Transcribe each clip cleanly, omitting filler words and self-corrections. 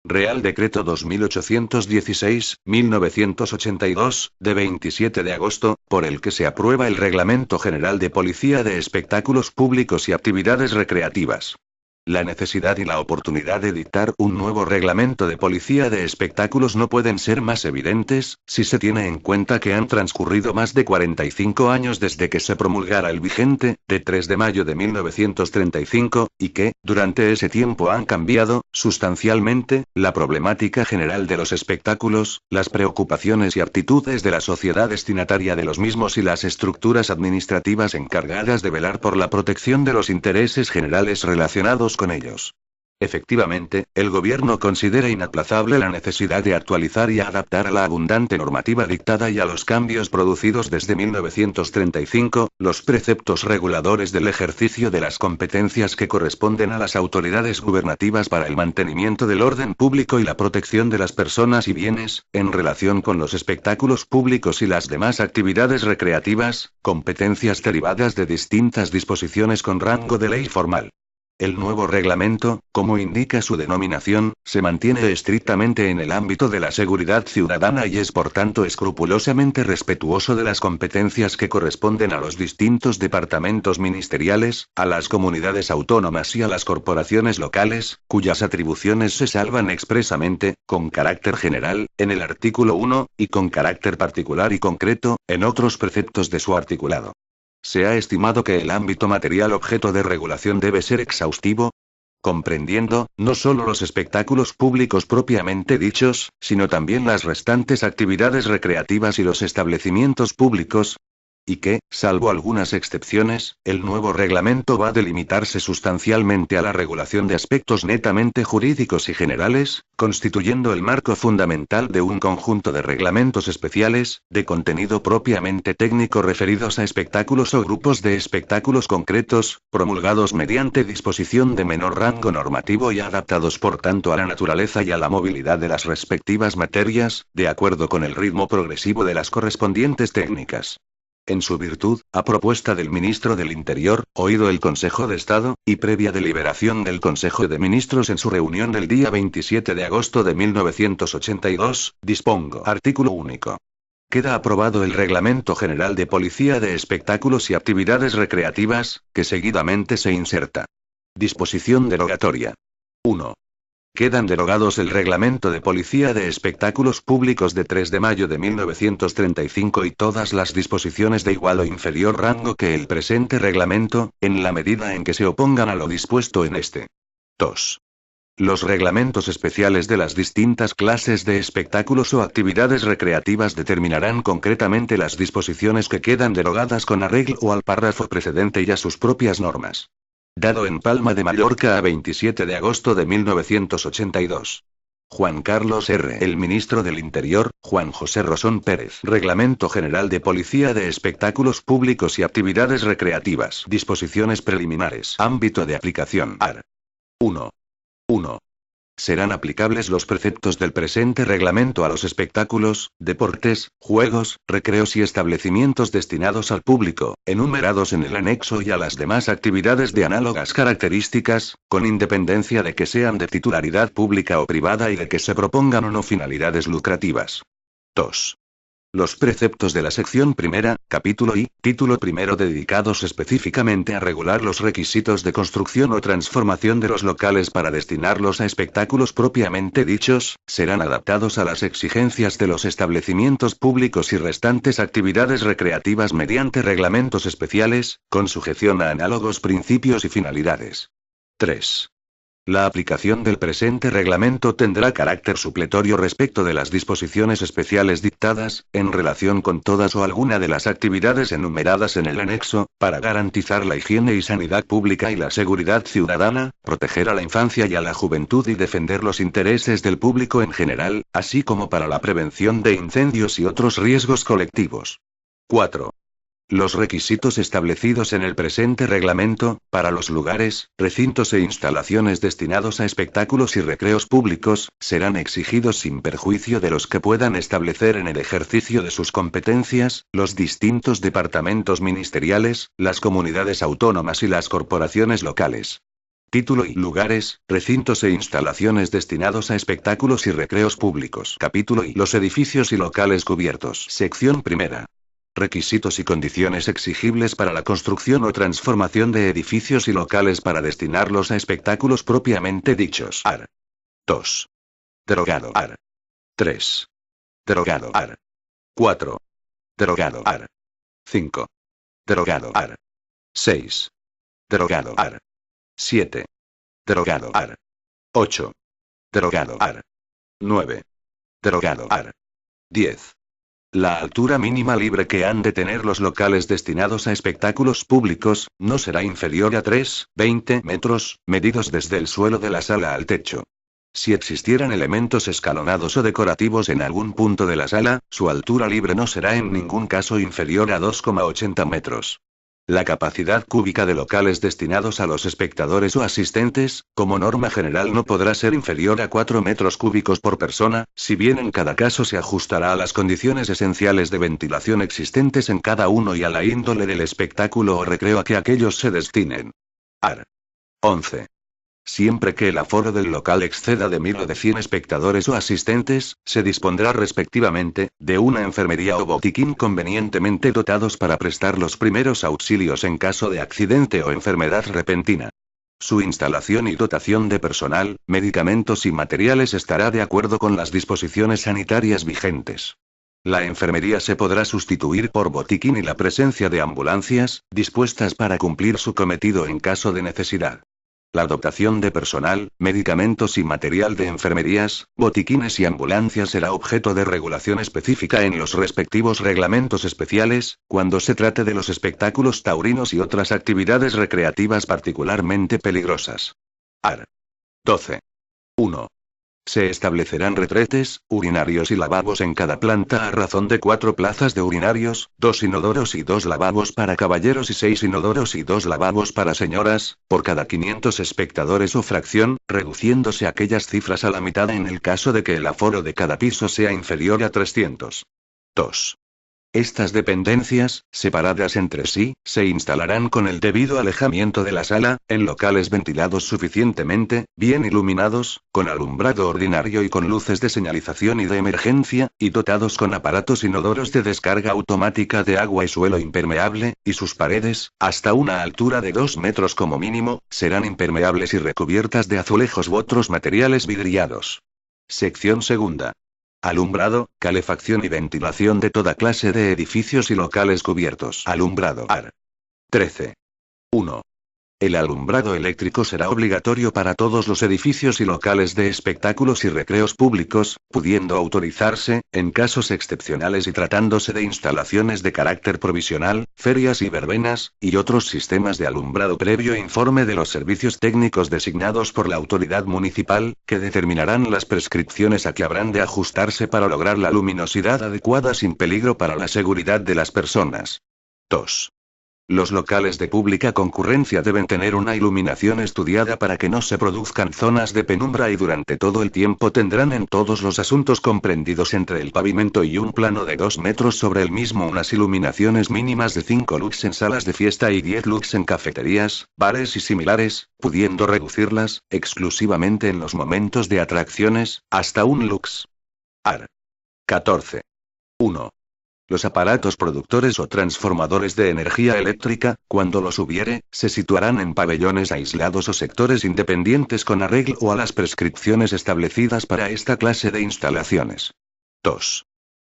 Real Decreto 2816-1982, de 27 de agosto, por el que se aprueba el Reglamento General de Policía de Espectáculos Públicos y Actividades Recreativas. La necesidad y la oportunidad de dictar un nuevo reglamento de policía de espectáculos no pueden ser más evidentes, si se tiene en cuenta que han transcurrido más de 45 años desde que se promulgara el vigente, de 3 de mayo de 1935, y que, durante ese tiempo han cambiado, sustancialmente, la problemática general de los espectáculos, las preocupaciones y aptitudes de la sociedad destinataria de los mismos y las estructuras administrativas encargadas de velar por la protección de los intereses generales relacionados con ellos. Efectivamente, el Gobierno considera inaplazable la necesidad de actualizar y adaptar a la abundante normativa dictada y a los cambios producidos desde 1935, los preceptos reguladores del ejercicio de las competencias que corresponden a las autoridades gubernativas para el mantenimiento del orden público y la protección de las personas y bienes, en relación con los espectáculos públicos y las demás actividades recreativas, competencias derivadas de distintas disposiciones con rango de ley formal. El nuevo reglamento, como indica su denominación, se mantiene estrictamente en el ámbito de la seguridad ciudadana y es por tanto escrupulosamente respetuoso de las competencias que corresponden a los distintos departamentos ministeriales, a las comunidades autónomas y a las corporaciones locales, cuyas atribuciones se salvan expresamente, con carácter general, en el artículo 1, y con carácter particular y concreto, en otros preceptos de su articulado. Se ha estimado que el ámbito material objeto de regulación debe ser exhaustivo, comprendiendo, no solo los espectáculos públicos propiamente dichos, sino también las restantes actividades recreativas y los establecimientos públicos, y que, salvo algunas excepciones, el nuevo reglamento va a delimitarse sustancialmente a la regulación de aspectos netamente jurídicos y generales, constituyendo el marco fundamental de un conjunto de reglamentos especiales, de contenido propiamente técnico referidos a espectáculos o grupos de espectáculos concretos, promulgados mediante disposición de menor rango normativo y adaptados por tanto a la naturaleza y a la movilidad de las respectivas materias, de acuerdo con el ritmo progresivo de las correspondientes técnicas. En su virtud, a propuesta del Ministro del Interior, oído el Consejo de Estado, y previa deliberación del Consejo de Ministros en su reunión del día 27 de agosto de 1982, dispongo. Artículo único. Queda aprobado el Reglamento General de Policía de Espectáculos y Actividades Recreativas, que seguidamente se inserta. Disposición derogatoria. 1. Quedan derogados el Reglamento de Policía de Espectáculos Públicos de 3 de mayo de 1935 y todas las disposiciones de igual o inferior rango que el presente reglamento, en la medida en que se opongan a lo dispuesto en este. 2. Los reglamentos especiales de las distintas clases de espectáculos o actividades recreativas determinarán concretamente las disposiciones que quedan derogadas con arreglo al párrafo precedente y a sus propias normas. Dado en Palma de Mallorca a 27 de agosto de 1982. Juan Carlos R. El Ministro del Interior, Juan José Rosón Pérez. Reglamento General de Policía de Espectáculos Públicos y Actividades Recreativas. Disposiciones preliminares. Ámbito de aplicación. Art. 1. 1. Serán aplicables los preceptos del presente reglamento a los espectáculos, deportes, juegos, recreos y establecimientos destinados al público, enumerados en el anexo y a las demás actividades de análogas características, con independencia de que sean de titularidad pública o privada y de que se propongan o no finalidades lucrativas. 2. Los preceptos de la sección primera, capítulo I, título primero dedicados específicamente a regular los requisitos de construcción o transformación de los locales para destinarlos a espectáculos propiamente dichos, serán adaptados a las exigencias de los establecimientos públicos y restantes actividades recreativas mediante reglamentos especiales, con sujeción a análogos principios y finalidades. 3. La aplicación del presente reglamento tendrá carácter supletorio respecto de las disposiciones especiales dictadas, en relación con todas o alguna de las actividades enumeradas en el anexo, para garantizar la higiene y sanidad pública y la seguridad ciudadana, proteger a la infancia y a la juventud y defender los intereses del público en general, así como para la prevención de incendios y otros riesgos colectivos. 4. Los requisitos establecidos en el presente reglamento, para los lugares, recintos e instalaciones destinados a espectáculos y recreos públicos, serán exigidos sin perjuicio de los que puedan establecer en el ejercicio de sus competencias, los distintos departamentos ministeriales, las comunidades autónomas y las corporaciones locales. Título y lugares, recintos e instalaciones destinados a espectáculos y recreos públicos. Capítulo y los edificios y locales cubiertos. Sección primera. Requisitos y condiciones exigibles para la construcción o transformación de edificios y locales para destinarlos a espectáculos propiamente dichos. Art. 2. Derogado. Art. 3. Derogado. Art. 4. Derogado. Art. 5. Derogado. Art. 6. Derogado. Art. 7. Derogado. Art. 8. Derogado. Art. 9. Derogado. Art. 10. La altura mínima libre que han de tener los locales destinados a espectáculos públicos, no será inferior a 3,20 metros, medidos desde el suelo de la sala al techo. Si existieran elementos escalonados o decorativos en algún punto de la sala, su altura libre no será en ningún caso inferior a 2,80 metros. La capacidad cúbica de locales destinados a los espectadores o asistentes, como norma general no podrá ser inferior a 4 metros cúbicos por persona, si bien en cada caso se ajustará a las condiciones esenciales de ventilación existentes en cada uno y a la índole del espectáculo o recreo a que aquellos se destinen. Art. 11. Siempre que el aforo del local exceda de 1000 o de 100 espectadores o asistentes, se dispondrá respectivamente, de una enfermería o botiquín convenientemente dotados para prestar los primeros auxilios en caso de accidente o enfermedad repentina. Su instalación y dotación de personal, medicamentos y materiales estará de acuerdo con las disposiciones sanitarias vigentes. La enfermería se podrá sustituir por botiquín y la presencia de ambulancias, dispuestas para cumplir su cometido en caso de necesidad. La dotación de personal, medicamentos y material de enfermerías, botiquines y ambulancias será objeto de regulación específica en los respectivos reglamentos especiales, cuando se trate de los espectáculos taurinos y otras actividades recreativas particularmente peligrosas. Art. 12. 1. Se establecerán retretes, urinarios y lavabos en cada planta a razón de 4 plazas de urinarios, 2 inodoros y 2 lavabos para caballeros y 6 inodoros y 2 lavabos para señoras, por cada 500 espectadores o fracción, reduciéndose aquellas cifras a la mitad en el caso de que el aforo de cada piso sea inferior a 300. 2. Estas dependencias, separadas entre sí, se instalarán con el debido alejamiento de la sala, en locales ventilados suficientemente, bien iluminados, con alumbrado ordinario y con luces de señalización y de emergencia, y dotados con aparatos inodoros de descarga automática de agua y suelo impermeable, y sus paredes, hasta una altura de 2 metros como mínimo, serán impermeables y recubiertas de azulejos u otros materiales vidriados. Sección segunda. Alumbrado, calefacción y ventilación de toda clase de edificios y locales cubiertos. Alumbrado. Art. 13. 1. El alumbrado eléctrico será obligatorio para todos los edificios y locales de espectáculos y recreos públicos, pudiendo autorizarse, en casos excepcionales y tratándose de instalaciones de carácter provisional, ferias y verbenas, y otros sistemas de alumbrado previo informe de los servicios técnicos designados por la autoridad municipal, que determinarán las prescripciones a que habrán de ajustarse para lograr la luminosidad adecuada sin peligro para la seguridad de las personas. 2. Los locales de pública concurrencia deben tener una iluminación estudiada para que no se produzcan zonas de penumbra y durante todo el tiempo tendrán en todos los asuntos comprendidos entre el pavimento y un plano de 2 metros sobre el mismo unas iluminaciones mínimas de 5 lux en salas de fiesta y 10 lux en cafeterías, bares y similares, pudiendo reducirlas, exclusivamente en los momentos de atracciones, hasta 1 lux. Art. 14. 1. Los aparatos productores o transformadores de energía eléctrica, cuando los hubiere, se situarán en pabellones aislados o sectores independientes con arreglo a las prescripciones establecidas para esta clase de instalaciones. 2.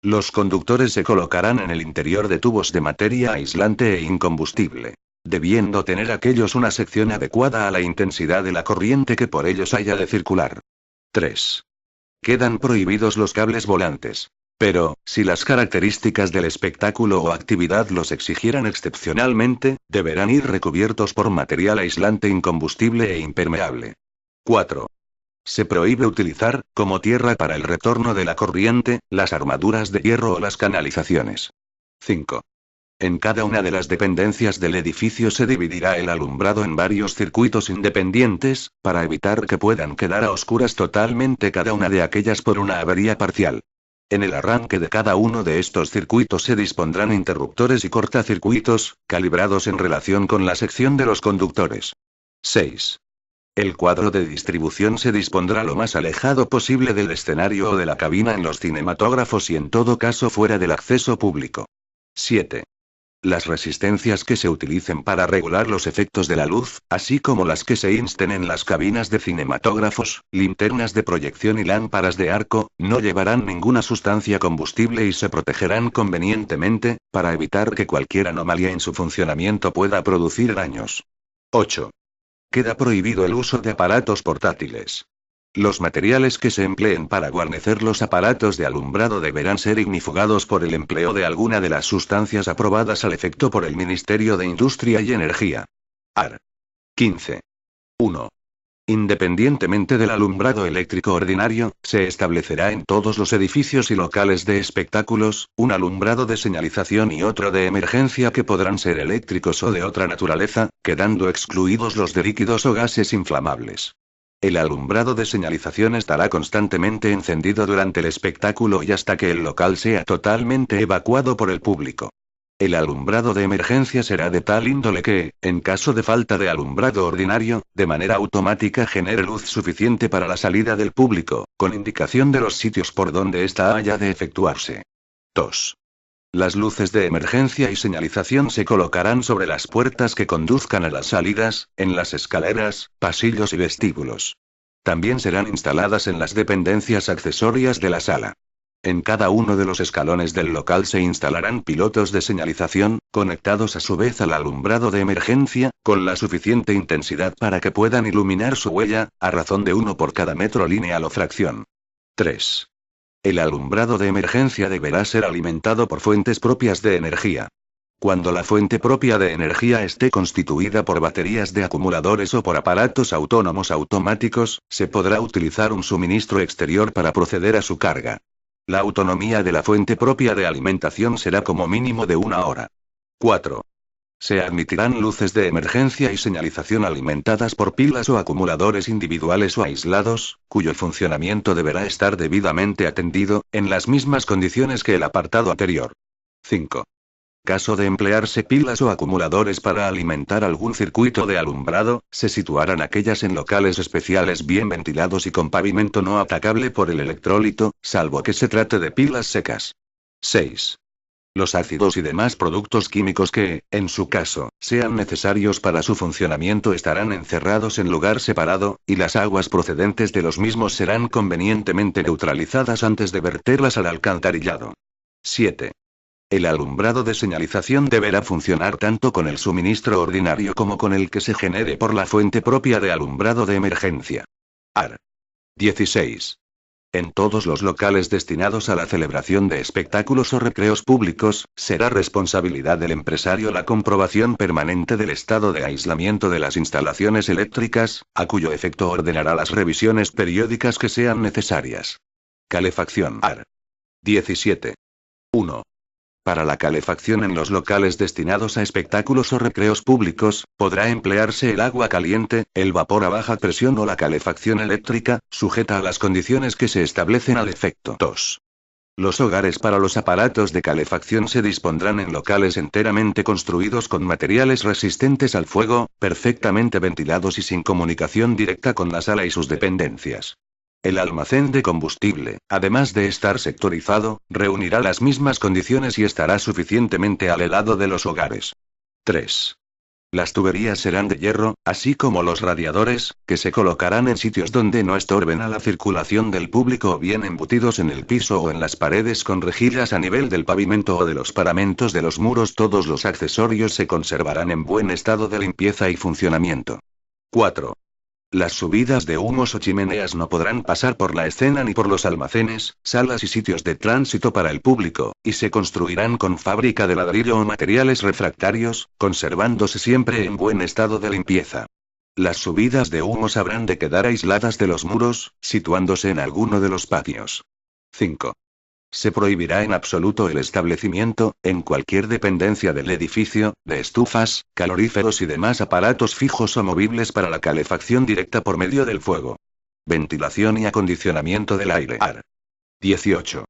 Los conductores se colocarán en el interior de tubos de materia aislante e incombustible, debiendo tener aquellos una sección adecuada a la intensidad de la corriente que por ellos haya de circular. 3. Quedan prohibidos los cables volantes. Pero, si las características del espectáculo o actividad los exigieran excepcionalmente, deberán ir recubiertos por material aislante incombustible e impermeable. 4. Se prohíbe utilizar, como tierra para el retorno de la corriente, las armaduras de hierro o las canalizaciones. 5. En cada una de las dependencias del edificio se dividirá el alumbrado en varios circuitos independientes, para evitar que puedan quedar a oscuras totalmente cada una de aquellas por una avería parcial. En el arranque de cada uno de estos circuitos se dispondrán interruptores y cortacircuitos, calibrados en relación con la sección de los conductores. 6. El cuadro de distribución se dispondrá lo más alejado posible del escenario o de la cabina en los cinematógrafos y en todo caso fuera del acceso público. 7. Las resistencias que se utilicen para regular los efectos de la luz, así como las que se insten en las cabinas de cinematógrafos, linternas de proyección y lámparas de arco, no llevarán ninguna sustancia combustible y se protegerán convenientemente, para evitar que cualquier anomalía en su funcionamiento pueda producir daños. 8. Queda prohibido el uso de aparatos portátiles. Los materiales que se empleen para guarnecer los aparatos de alumbrado deberán ser ignifugados por el empleo de alguna de las sustancias aprobadas al efecto por el Ministerio de Industria y Energía. AR. 15. 1. Independientemente del alumbrado eléctrico ordinario, se establecerá en todos los edificios y locales de espectáculos, un alumbrado de señalización y otro de emergencia que podrán ser eléctricos o de otra naturaleza, quedando excluidos los de líquidos o gases inflamables. El alumbrado de señalización estará constantemente encendido durante el espectáculo y hasta que el local sea totalmente evacuado por el público. El alumbrado de emergencia será de tal índole que, en caso de falta de alumbrado ordinario, de manera automática genere luz suficiente para la salida del público, con indicación de los sitios por donde ésta haya de efectuarse. 2. Las luces de emergencia y señalización se colocarán sobre las puertas que conduzcan a las salidas, en las escaleras, pasillos y vestíbulos. También serán instaladas en las dependencias accesorias de la sala. En cada uno de los escalones del local se instalarán pilotos de señalización, conectados a su vez al alumbrado de emergencia, con la suficiente intensidad para que puedan iluminar su huella, a razón de uno por cada metro lineal o fracción. 3. El alumbrado de emergencia deberá ser alimentado por fuentes propias de energía. Cuando la fuente propia de energía esté constituida por baterías de acumuladores o por aparatos autónomos automáticos, se podrá utilizar un suministro exterior para proceder a su carga. La autonomía de la fuente propia de alimentación será como mínimo de 1 hora. 4. Se admitirán luces de emergencia y señalización alimentadas por pilas o acumuladores individuales o aislados, cuyo funcionamiento deberá estar debidamente atendido, en las mismas condiciones que el apartado anterior. 5. Caso de emplearse pilas o acumuladores para alimentar algún circuito de alumbrado, se situarán aquellas en locales especiales bien ventilados y con pavimento no atacable por el electrolito, salvo que se trate de pilas secas. 6. Los ácidos y demás productos químicos que, en su caso, sean necesarios para su funcionamiento estarán encerrados en lugar separado, y las aguas procedentes de los mismos serán convenientemente neutralizadas antes de verterlas al alcantarillado. 7. El alumbrado de señalización deberá funcionar tanto con el suministro ordinario como con el que se genere por la fuente propia de alumbrado de emergencia. AR. 16. En todos los locales destinados a la celebración de espectáculos o recreos públicos, será responsabilidad del empresario la comprobación permanente del estado de aislamiento de las instalaciones eléctricas, a cuyo efecto ordenará las revisiones periódicas que sean necesarias. Calefacción. AR. 17. 1. Para la calefacción en los locales destinados a espectáculos o recreos públicos, podrá emplearse el agua caliente, el vapor a baja presión o la calefacción eléctrica, sujeta a las condiciones que se establecen al efecto. 2. Los hogares para los aparatos de calefacción se dispondrán en locales enteramente construidos con materiales resistentes al fuego, perfectamente ventilados y sin comunicación directa con la sala y sus dependencias. El almacén de combustible, además de estar sectorizado, reunirá las mismas condiciones y estará suficientemente alejado de los hogares. 3. Las tuberías serán de hierro, así como los radiadores, que se colocarán en sitios donde no estorben a la circulación del público o bien embutidos en el piso o en las paredes con rejillas a nivel del pavimento o de los paramentos de los muros. Todos los accesorios se conservarán en buen estado de limpieza y funcionamiento. 4. Las subidas de humos o chimeneas no podrán pasar por la escena ni por los almacenes, salas y sitios de tránsito para el público, y se construirán con fábrica de ladrillo o materiales refractarios, conservándose siempre en buen estado de limpieza. Las subidas de humos habrán de quedar aisladas de los muros, situándose en alguno de los patios. 5. Se prohibirá en absoluto el establecimiento, en cualquier dependencia del edificio, de estufas, caloríferos y demás aparatos fijos o movibles para la calefacción directa por medio del fuego. Ventilación y acondicionamiento del aire. AR. 18.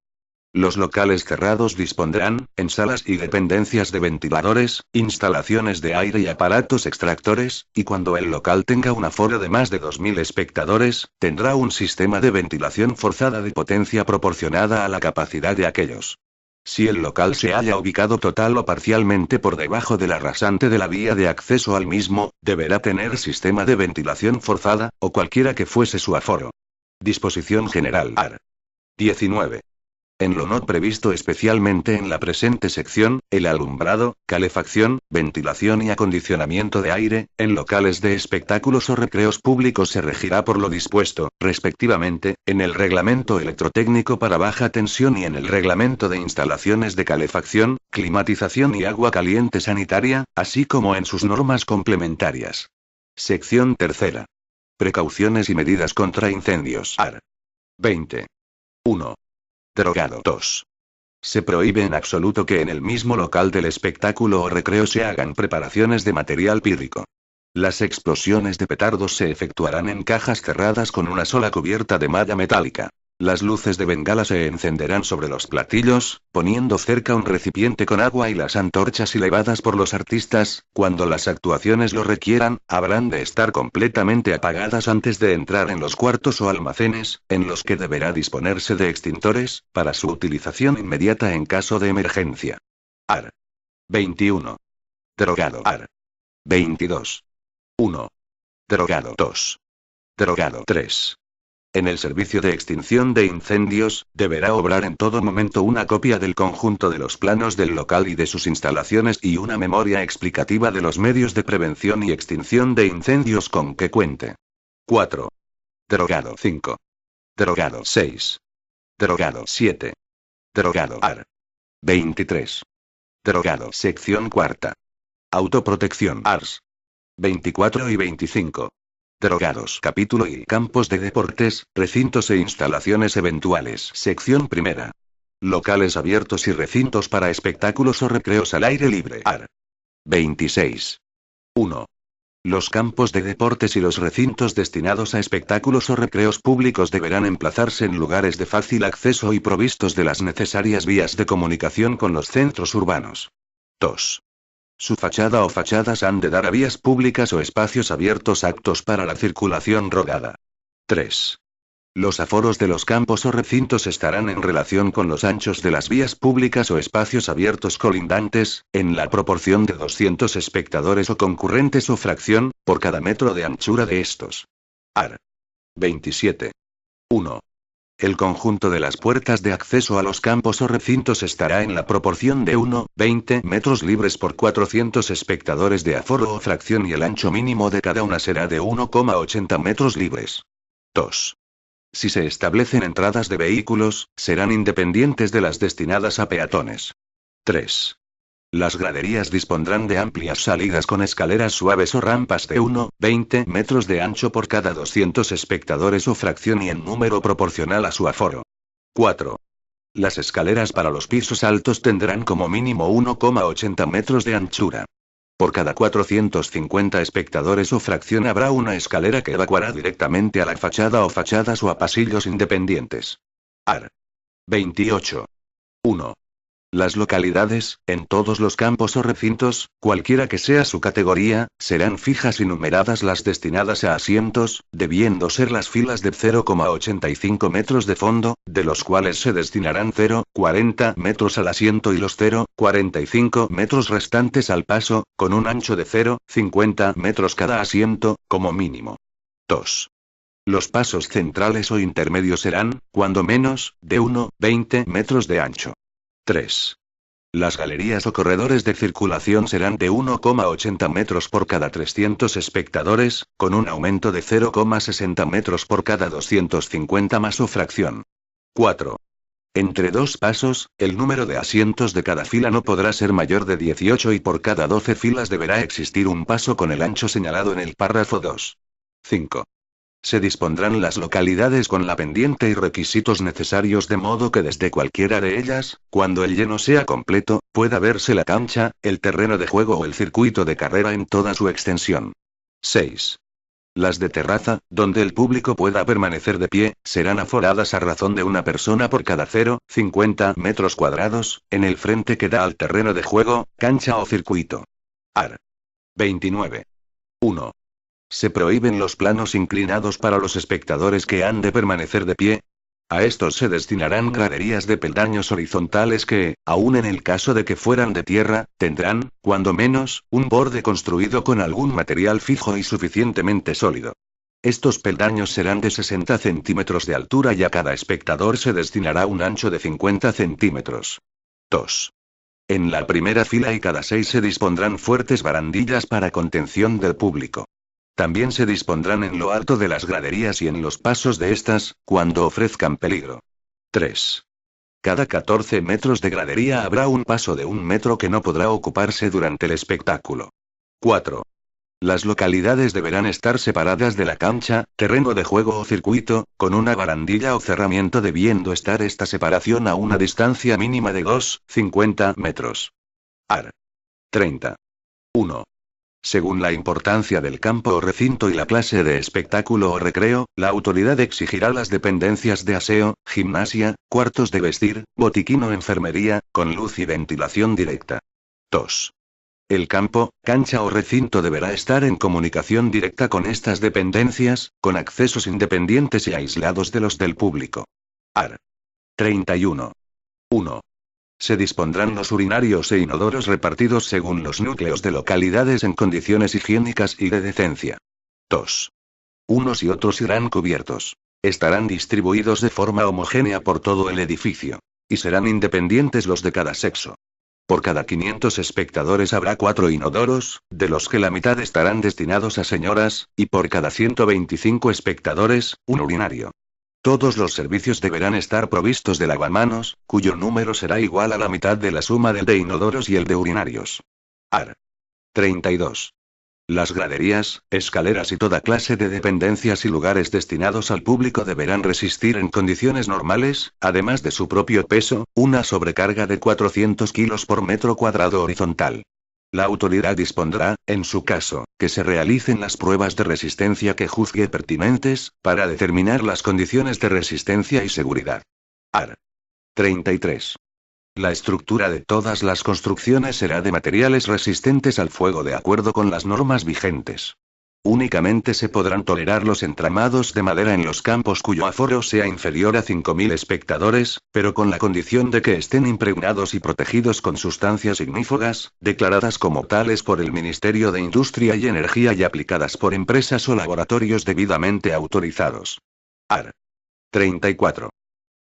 Los locales cerrados dispondrán, en salas y dependencias de ventiladores, instalaciones de aire y aparatos extractores, y cuando el local tenga un aforo de más de 2.000 espectadores, tendrá un sistema de ventilación forzada de potencia proporcionada a la capacidad de aquellos. Si el local se halla ubicado total o parcialmente por debajo de la rasante de la vía de acceso al mismo, deberá tener sistema de ventilación forzada, o cualquiera que fuese su aforo. Disposición General AR. 19. En lo no previsto especialmente en la presente sección, el alumbrado, calefacción, ventilación y acondicionamiento de aire, en locales de espectáculos o recreos públicos se regirá por lo dispuesto, respectivamente, en el Reglamento Electrotécnico para Baja Tensión y en el Reglamento de Instalaciones de Calefacción, Climatización y Agua Caliente Sanitaria, así como en sus normas complementarias. Sección tercera. Precauciones y medidas contra incendios. AR. 20. 1. Derogado. 2. Se prohíbe en absoluto que en el mismo local del espectáculo o recreo se hagan preparaciones de material pírrico. Las explosiones de petardos se efectuarán en cajas cerradas con una sola cubierta de malla metálica. Las luces de bengala se encenderán sobre los platillos, poniendo cerca un recipiente con agua y las antorchas elevadas por los artistas, cuando las actuaciones lo requieran, habrán de estar completamente apagadas antes de entrar en los cuartos o almacenes, en los que deberá disponerse de extintores, para su utilización inmediata en caso de emergencia. AR. 21. Derogado. AR. 22. 1. Derogado. 2. Derogado. 3. En el servicio de extinción de incendios, deberá obrar en todo momento una copia del conjunto de los planos del local y de sus instalaciones y una memoria explicativa de los medios de prevención y extinción de incendios con que cuente. 4. Derogado. 5. Derogado. 6. Derogado. 7. Derogado. AR. 23. Derogado. Sección cuarta. Autoprotección. ARS. 24 y 25. Derogados. Capítulo y campos de deportes, recintos e instalaciones eventuales. Sección primera. Locales abiertos y recintos para espectáculos o recreos al aire libre. AR. 26. 1. Los campos de deportes y los recintos destinados a espectáculos o recreos públicos deberán emplazarse en lugares de fácil acceso y provistos de las necesarias vías de comunicación con los centros urbanos. 2. Su fachada o fachadas han de dar a vías públicas o espacios abiertos aptos para la circulación rodada. 3. Los aforos de los campos o recintos estarán en relación con los anchos de las vías públicas o espacios abiertos colindantes, en la proporción de 200 espectadores o concurrentes o fracción, por cada metro de anchura de estos. AR. 27. 1. El conjunto de las puertas de acceso a los campos o recintos estará en la proporción de 1,20 metros libres por 400 espectadores de aforo o fracción y el ancho mínimo de cada una será de 1,80 metros libres. 2. Si se establecen entradas de vehículos, serán independientes de las destinadas a peatones. 3. Las graderías dispondrán de amplias salidas con escaleras suaves o rampas de 1,20 metros de ancho por cada 200 espectadores o fracción y en número proporcional a su aforo. 4. Las escaleras para los pisos altos tendrán como mínimo 1,80 metros de anchura. Por cada 450 espectadores o fracción habrá una escalera que evacuará directamente a la fachada o fachadas o a pasillos independientes. AR. 28. 1. Las localidades, en todos los campos o recintos, cualquiera que sea su categoría, serán fijas y numeradas las destinadas a asientos, debiendo ser las filas de 0,85 metros de fondo, de los cuales se destinarán 0,40 metros al asiento y los 0,45 metros restantes al paso, con un ancho de 0,50 metros cada asiento, como mínimo. 2. Los pasos centrales o intermedios serán, cuando menos, de 1,20 metros de ancho. 3. Las galerías o corredores de circulación serán de 1,80 metros por cada 300 espectadores, con un aumento de 0,60 metros por cada 250 más o fracción. 4. Entre dos pasos, el número de asientos de cada fila no podrá ser mayor de 18 y por cada 12 filas deberá existir un paso con el ancho señalado en el párrafo 2. 5. Se dispondrán las localidades con la pendiente y requisitos necesarios de modo que desde cualquiera de ellas, cuando el lleno sea completo, pueda verse la cancha, el terreno de juego o el circuito de carrera en toda su extensión. 6. Las de terraza, donde el público pueda permanecer de pie, serán aforadas a razón de una persona por cada 0,50 metros cuadrados, en el frente que da al terreno de juego, cancha o circuito. Art. 29. 1. Se prohíben los planos inclinados para los espectadores que han de permanecer de pie. A estos se destinarán graderías de peldaños horizontales que, aun en el caso de que fueran de tierra, tendrán, cuando menos, un borde construido con algún material fijo y suficientemente sólido. Estos peldaños serán de 60 centímetros de altura y a cada espectador se destinará un ancho de 50 centímetros. 2. En la primera fila y cada 6 se dispondrán fuertes barandillas para contención del público. También se dispondrán en lo alto de las graderías y en los pasos de estas, cuando ofrezcan peligro. 3. Cada 14 metros de gradería habrá un paso de 1 metro que no podrá ocuparse durante el espectáculo. 4. Las localidades deberán estar separadas de la cancha, terreno de juego o circuito, con una barandilla o cerramiento debiendo estar esta separación a una distancia mínima de 2,50 metros. Art. 30. 1. Según la importancia del campo o recinto y la clase de espectáculo o recreo, la autoridad exigirá las dependencias de aseo, gimnasia, cuartos de vestir, botiquín o enfermería, con luz y ventilación directa. 2. El campo, cancha o recinto deberá estar en comunicación directa con estas dependencias, con accesos independientes y aislados de los del público. Art. 31. 1. Se dispondrán los urinarios e inodoros repartidos según los núcleos de localidades en condiciones higiénicas y de decencia. 2. Unos y otros irán cubiertos. Estarán distribuidos de forma homogénea por todo el edificio. Y serán independientes los de cada sexo. Por cada 500 espectadores habrá 4 inodoros, de los que la mitad estarán destinados a señoras, y por cada 125 espectadores, un urinario. Todos los servicios deberán estar provistos de lavamanos, cuyo número será igual a la mitad de la suma del de inodoros y el de urinarios. Art. 32. Las graderías, escaleras y toda clase de dependencias y lugares destinados al público deberán resistir en condiciones normales, además de su propio peso, una sobrecarga de 400 kilos por metro cuadrado horizontal. La autoridad dispondrá, en su caso, que se realicen las pruebas de resistencia que juzgue pertinentes, para determinar las condiciones de resistencia y seguridad. Art. 33. La estructura de todas las construcciones será de materiales resistentes al fuego de acuerdo con las normas vigentes. Únicamente se podrán tolerar los entramados de madera en los campos cuyo aforo sea inferior a 5.000 espectadores, pero con la condición de que estén impregnados y protegidos con sustancias ignífugas, declaradas como tales por el Ministerio de Industria y Energía y aplicadas por empresas o laboratorios debidamente autorizados. Art. 34.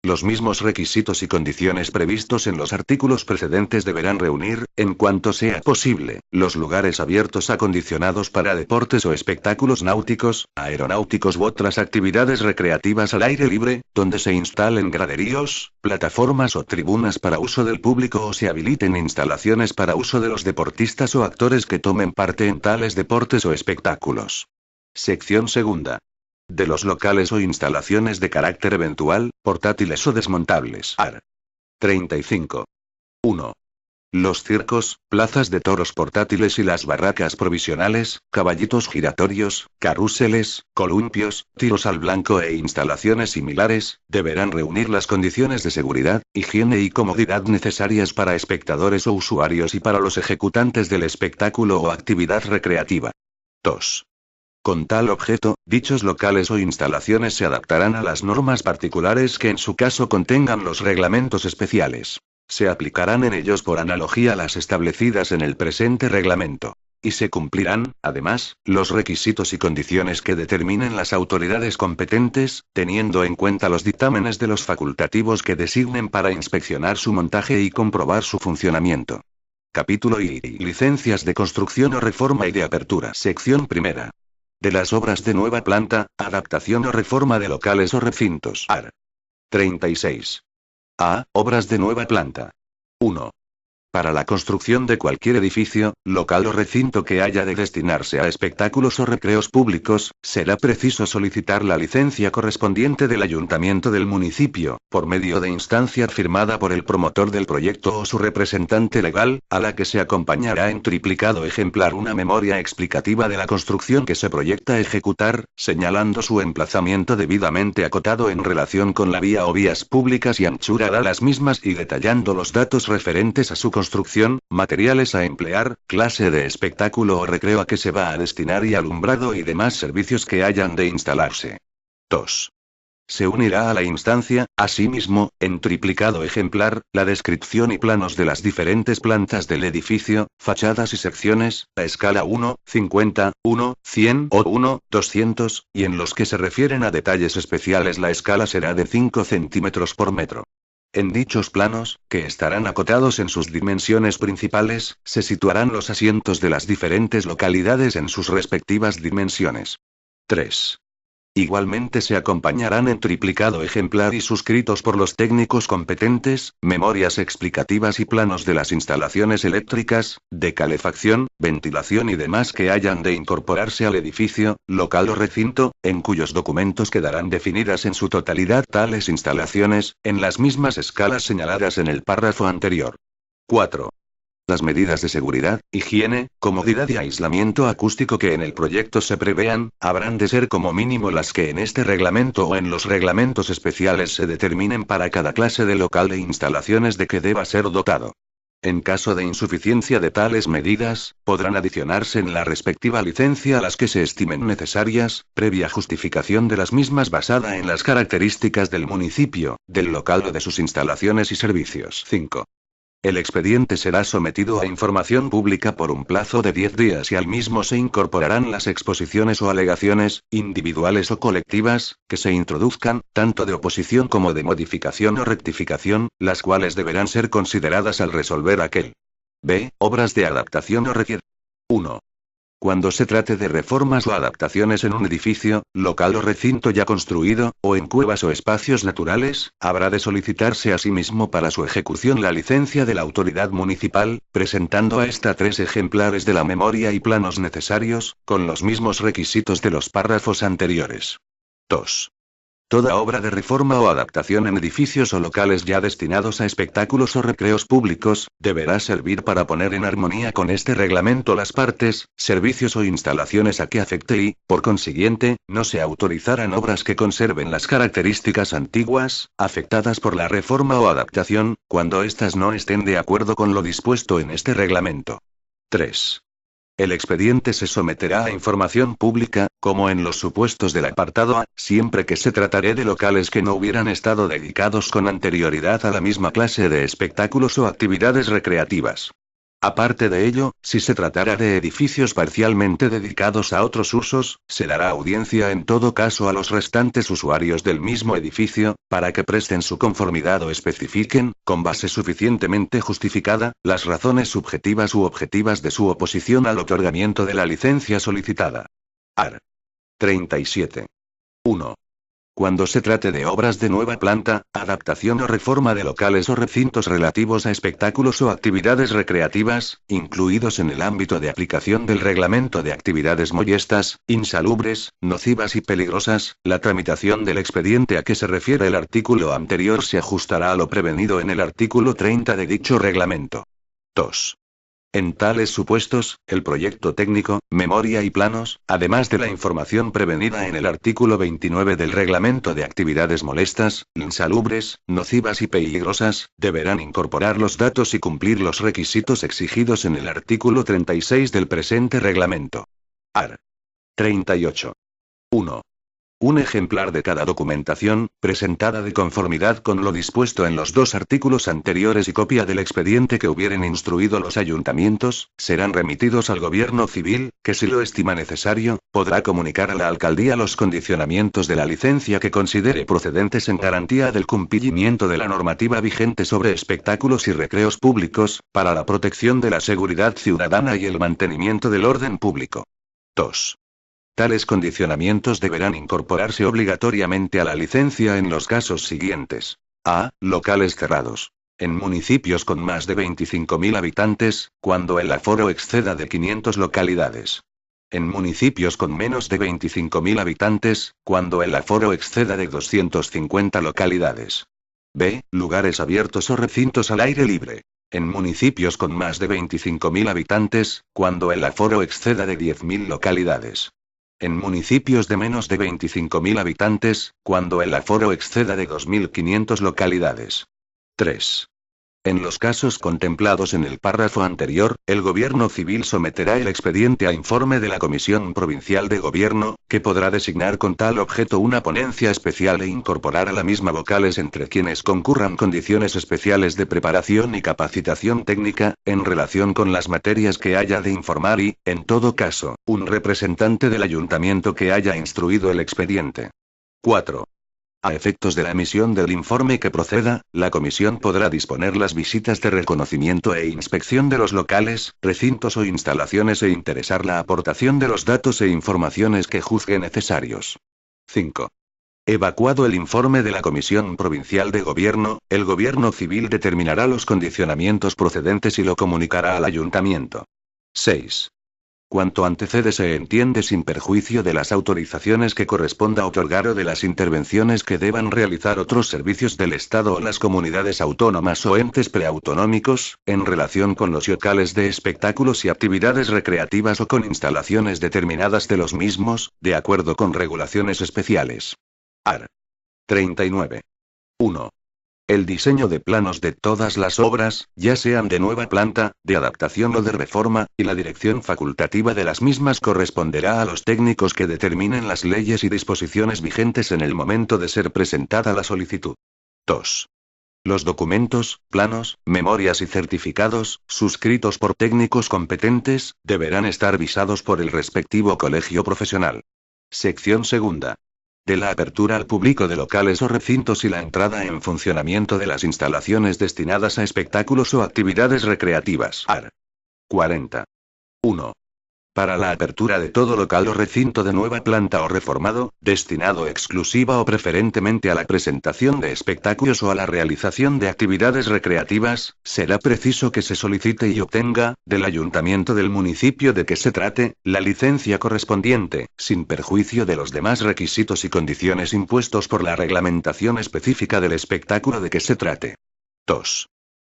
Los mismos requisitos y condiciones previstos en los artículos precedentes deberán reunir, en cuanto sea posible, los lugares abiertos acondicionados para deportes o espectáculos náuticos, aeronáuticos u otras actividades recreativas al aire libre, donde se instalen graderíos, plataformas o tribunas para uso del público o se habiliten instalaciones para uso de los deportistas o actores que tomen parte en tales deportes o espectáculos. Sección segunda. De los locales o instalaciones de carácter eventual, portátiles o desmontables. Art. 35. 1. Los circos, plazas de toros portátiles y las barracas provisionales, caballitos giratorios, carruseles, columpios, tiros al blanco e instalaciones similares, deberán reunir las condiciones de seguridad, higiene y comodidad necesarias para espectadores o usuarios y para los ejecutantes del espectáculo o actividad recreativa. 2. Con tal objeto, dichos locales o instalaciones se adaptarán a las normas particulares que en su caso contengan los reglamentos especiales. Se aplicarán en ellos por analogía las establecidas en el presente reglamento. Y se cumplirán, además, los requisitos y condiciones que determinen las autoridades competentes, teniendo en cuenta los dictámenes de los facultativos que designen para inspeccionar su montaje y comprobar su funcionamiento. Capítulo I. Licencias de construcción o reforma y de apertura. Sección primera. De las obras de nueva planta, adaptación o reforma de locales o recintos. Art. 36. A. Obras de nueva planta. 1. Para la construcción de cualquier edificio, local o recinto que haya de destinarse a espectáculos o recreos públicos, será preciso solicitar la licencia correspondiente del ayuntamiento del municipio, por medio de instancia firmada por el promotor del proyecto o su representante legal, a la que se acompañará en triplicado ejemplar una memoria explicativa de la construcción que se proyecta ejecutar, señalando su emplazamiento debidamente acotado en relación con la vía o vías públicas y anchura de las mismas y detallando los datos referentes a su construcción, materiales a emplear, clase de espectáculo o recreo a que se va a destinar y alumbrado y demás servicios que hayan de instalarse. 2. Se unirá a la instancia, asimismo, en triplicado ejemplar, la descripción y planos de las diferentes plantas del edificio, fachadas y secciones, a escala 1, 50, 1, 100 o 1, 200, y en los que se refieren a detalles especiales la escala será de 5 centímetros por metro. En dichos planos, que estarán acotados en sus dimensiones principales, se situarán los asientos de las diferentes localidades en sus respectivas dimensiones. 3. Igualmente se acompañarán en triplicado ejemplar y suscritos por los técnicos competentes, memorias explicativas y planos de las instalaciones eléctricas, de calefacción, ventilación y demás que hayan de incorporarse al edificio, local o recinto, en cuyos documentos quedarán definidas en su totalidad tales instalaciones, en las mismas escalas señaladas en el párrafo anterior. 4. Las medidas de seguridad, higiene, comodidad y aislamiento acústico que en el proyecto se prevean, habrán de ser como mínimo las que en este reglamento o en los reglamentos especiales se determinen para cada clase de local e instalaciones de que deba ser dotado. En caso de insuficiencia de tales medidas, podrán adicionarse en la respectiva licencia a las que se estimen necesarias, previa justificación de las mismas basada en las características del municipio, del local o de sus instalaciones y servicios. 5. El expediente será sometido a información pública por un plazo de 10 días y al mismo se incorporarán las exposiciones o alegaciones, individuales o colectivas, que se introduzcan, tanto de oposición como de modificación o rectificación, las cuales deberán ser consideradas al resolver aquel. B. Obras de adaptación o requiere. 1. Cuando se trate de reformas o adaptaciones en un edificio, local o recinto ya construido, o en cuevas o espacios naturales, habrá de solicitarse asimismo para su ejecución la licencia de la autoridad municipal, presentando a esta 3 ejemplares de la memoria y planos necesarios, con los mismos requisitos de los párrafos anteriores. 2. Toda obra de reforma o adaptación en edificios o locales ya destinados a espectáculos o recreos públicos, deberá servir para poner en armonía con este reglamento las partes, servicios o instalaciones a que afecte y, por consiguiente, no se autorizarán obras que conserven las características antiguas, afectadas por la reforma o adaptación, cuando éstas no estén de acuerdo con lo dispuesto en este reglamento. 3. El expediente se someterá a información pública, como en los supuestos del apartado A, siempre que se tratare de locales que no hubieran estado dedicados con anterioridad a la misma clase de espectáculos o actividades recreativas. Aparte de ello, si se tratara de edificios parcialmente dedicados a otros usos, se dará audiencia en todo caso a los restantes usuarios del mismo edificio, para que presten su conformidad o especifiquen, con base suficientemente justificada, las razones subjetivas u objetivas de su oposición al otorgamiento de la licencia solicitada. Art. 37. 1. Cuando se trate de obras de nueva planta, adaptación o reforma de locales o recintos relativos a espectáculos o actividades recreativas, incluidos en el ámbito de aplicación del reglamento de actividades molestas, insalubres, nocivas y peligrosas, la tramitación del expediente a que se refiere el artículo anterior se ajustará a lo prevenido en el artículo 30 de dicho reglamento. 2. En tales supuestos, el proyecto técnico, memoria y planos, además de la información prevenida en el artículo 29 del Reglamento de Actividades Molestas, Insalubres, Nocivas y Peligrosas, deberán incorporar los datos y cumplir los requisitos exigidos en el artículo 36 del presente reglamento. Art. 38. 1. Un ejemplar de cada documentación, presentada de conformidad con lo dispuesto en los 2 artículos anteriores y copia del expediente que hubieren instruido los ayuntamientos, serán remitidos al Gobierno Civil, que si lo estima necesario, podrá comunicar a la Alcaldía los condicionamientos de la licencia que considere procedentes en garantía del cumplimiento de la normativa vigente sobre espectáculos y recreos públicos, para la protección de la seguridad ciudadana y el mantenimiento del orden público. 2. Tales condicionamientos deberán incorporarse obligatoriamente a la licencia en los casos siguientes. A. Locales cerrados. En municipios con más de 25.000 habitantes, cuando el aforo exceda de 500 localidades. En municipios con menos de 25.000 habitantes, cuando el aforo exceda de 250 localidades. B. Lugares abiertos o recintos al aire libre. En municipios con más de 25.000 habitantes, cuando el aforo exceda de 10.000 localidades. En municipios de menos de 25.000 habitantes, cuando el aforo exceda de 2.500 localidades. 3. En los casos contemplados en el párrafo anterior, el Gobierno Civil someterá el expediente a informe de la Comisión Provincial de Gobierno, que podrá designar con tal objeto una ponencia especial e incorporar a la misma vocales entre quienes concurran condiciones especiales de preparación y capacitación técnica, en relación con las materias que haya de informar y, en todo caso, un representante del ayuntamiento que haya instruido el expediente. 4. A efectos de la emisión del informe que proceda, la comisión podrá disponer las visitas de reconocimiento e inspección de los locales, recintos o instalaciones e interesar la aportación de los datos e informaciones que juzgue necesarios. 5. Evacuado el informe de la Comisión Provincial de Gobierno, el Gobierno Civil determinará los condicionamientos procedentes y lo comunicará al ayuntamiento. 6. Cuanto antecede se entiende sin perjuicio de las autorizaciones que corresponda otorgar o de las intervenciones que deban realizar otros servicios del Estado o las comunidades autónomas o entes preautonómicos, en relación con los locales de espectáculos y actividades recreativas o con instalaciones determinadas de los mismos, de acuerdo con regulaciones especiales. Art. 39. 1. El diseño de planos de todas las obras, ya sean de nueva planta, de adaptación o de reforma, y la dirección facultativa de las mismas corresponderá a los técnicos que determinen las leyes y disposiciones vigentes en el momento de ser presentada la solicitud. 2. Los documentos, planos, memorias y certificados, suscritos por técnicos competentes, deberán estar visados por el respectivo colegio profesional. Sección segunda. De la apertura al público de locales o recintos y la entrada en funcionamiento de las instalaciones destinadas a espectáculos o actividades recreativas. Art. 40. 1. Para la apertura de todo local o recinto de nueva planta o reformado, destinado exclusiva o preferentemente a la presentación de espectáculos o a la realización de actividades recreativas, será preciso que se solicite y obtenga, del ayuntamiento del municipio de que se trate, la licencia correspondiente, sin perjuicio de los demás requisitos y condiciones impuestos por la reglamentación específica del espectáculo de que se trate. 2.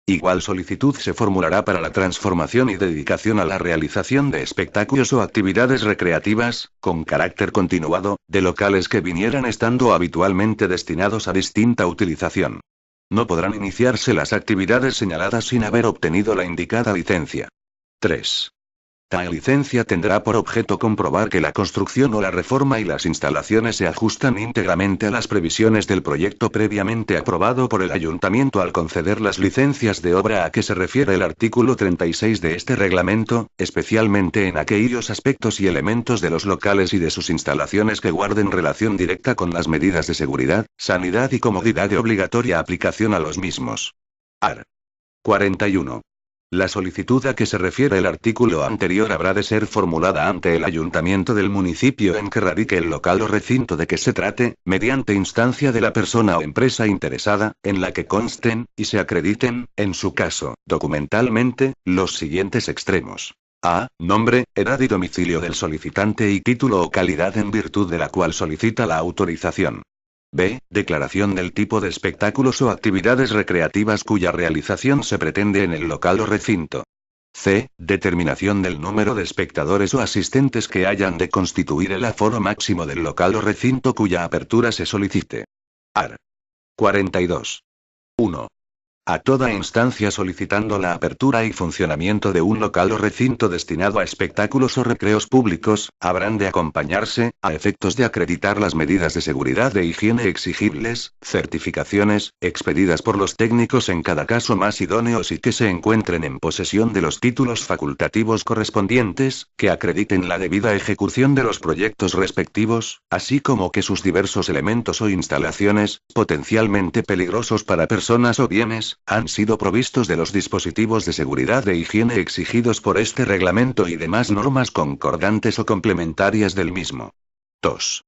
Igual solicitud se formulará para la transformación y dedicación a la realización de espectáculos o actividades recreativas, con carácter continuado, de locales que vinieran estando habitualmente destinados a distinta utilización. No podrán iniciarse las actividades señaladas sin haber obtenido la indicada licencia. 3. Tal licencia tendrá por objeto comprobar que la construcción o la reforma y las instalaciones se ajustan íntegramente a las previsiones del proyecto previamente aprobado por el ayuntamiento al conceder las licencias de obra a que se refiere el artículo 36 de este reglamento, especialmente en aquellos aspectos y elementos de los locales y de sus instalaciones que guarden relación directa con las medidas de seguridad, sanidad y comodidad de obligatoria aplicación a los mismos. Art. 41. La solicitud a que se refiere el artículo anterior habrá de ser formulada ante el ayuntamiento del municipio en que radique el local o recinto de que se trate, mediante instancia de la persona o empresa interesada, en la que consten, y se acrediten, en su caso, documentalmente, los siguientes extremos. A. Nombre, edad y domicilio del solicitante y título o calidad en virtud de la cual solicita la autorización. B. Declaración del tipo de espectáculos o actividades recreativas cuya realización se pretende en el local o recinto. C. Determinación del número de espectadores o asistentes que hayan de constituir el aforo máximo del local o recinto cuya apertura se solicite. Art. 42. 1. A toda instancia solicitando la apertura y funcionamiento de un local o recinto destinado a espectáculos o recreos públicos, habrán de acompañarse, a efectos de acreditar las medidas de seguridad e higiene exigibles, certificaciones, expedidas por los técnicos en cada caso más idóneos y que se encuentren en posesión de los títulos facultativos correspondientes, que acrediten la debida ejecución de los proyectos respectivos, así como que sus diversos elementos o instalaciones, potencialmente peligrosos para personas o bienes, han sido provistos de los dispositivos de seguridad e higiene exigidos por este reglamento y demás normas concordantes o complementarias del mismo. 2.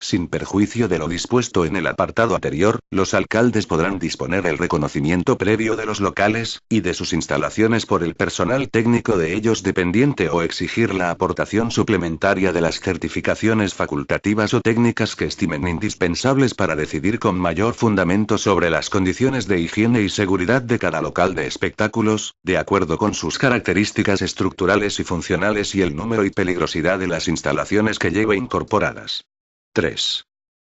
Sin perjuicio de lo dispuesto en el apartado anterior, los alcaldes podrán disponer el reconocimiento previo de los locales, y de sus instalaciones por el personal técnico de ellos dependiente o exigir la aportación suplementaria de las certificaciones facultativas o técnicas que estimen indispensables para decidir con mayor fundamento sobre las condiciones de higiene y seguridad de cada local de espectáculos, de acuerdo con sus características estructurales y funcionales y el número y peligrosidad de las instalaciones que lleve incorporadas. 3.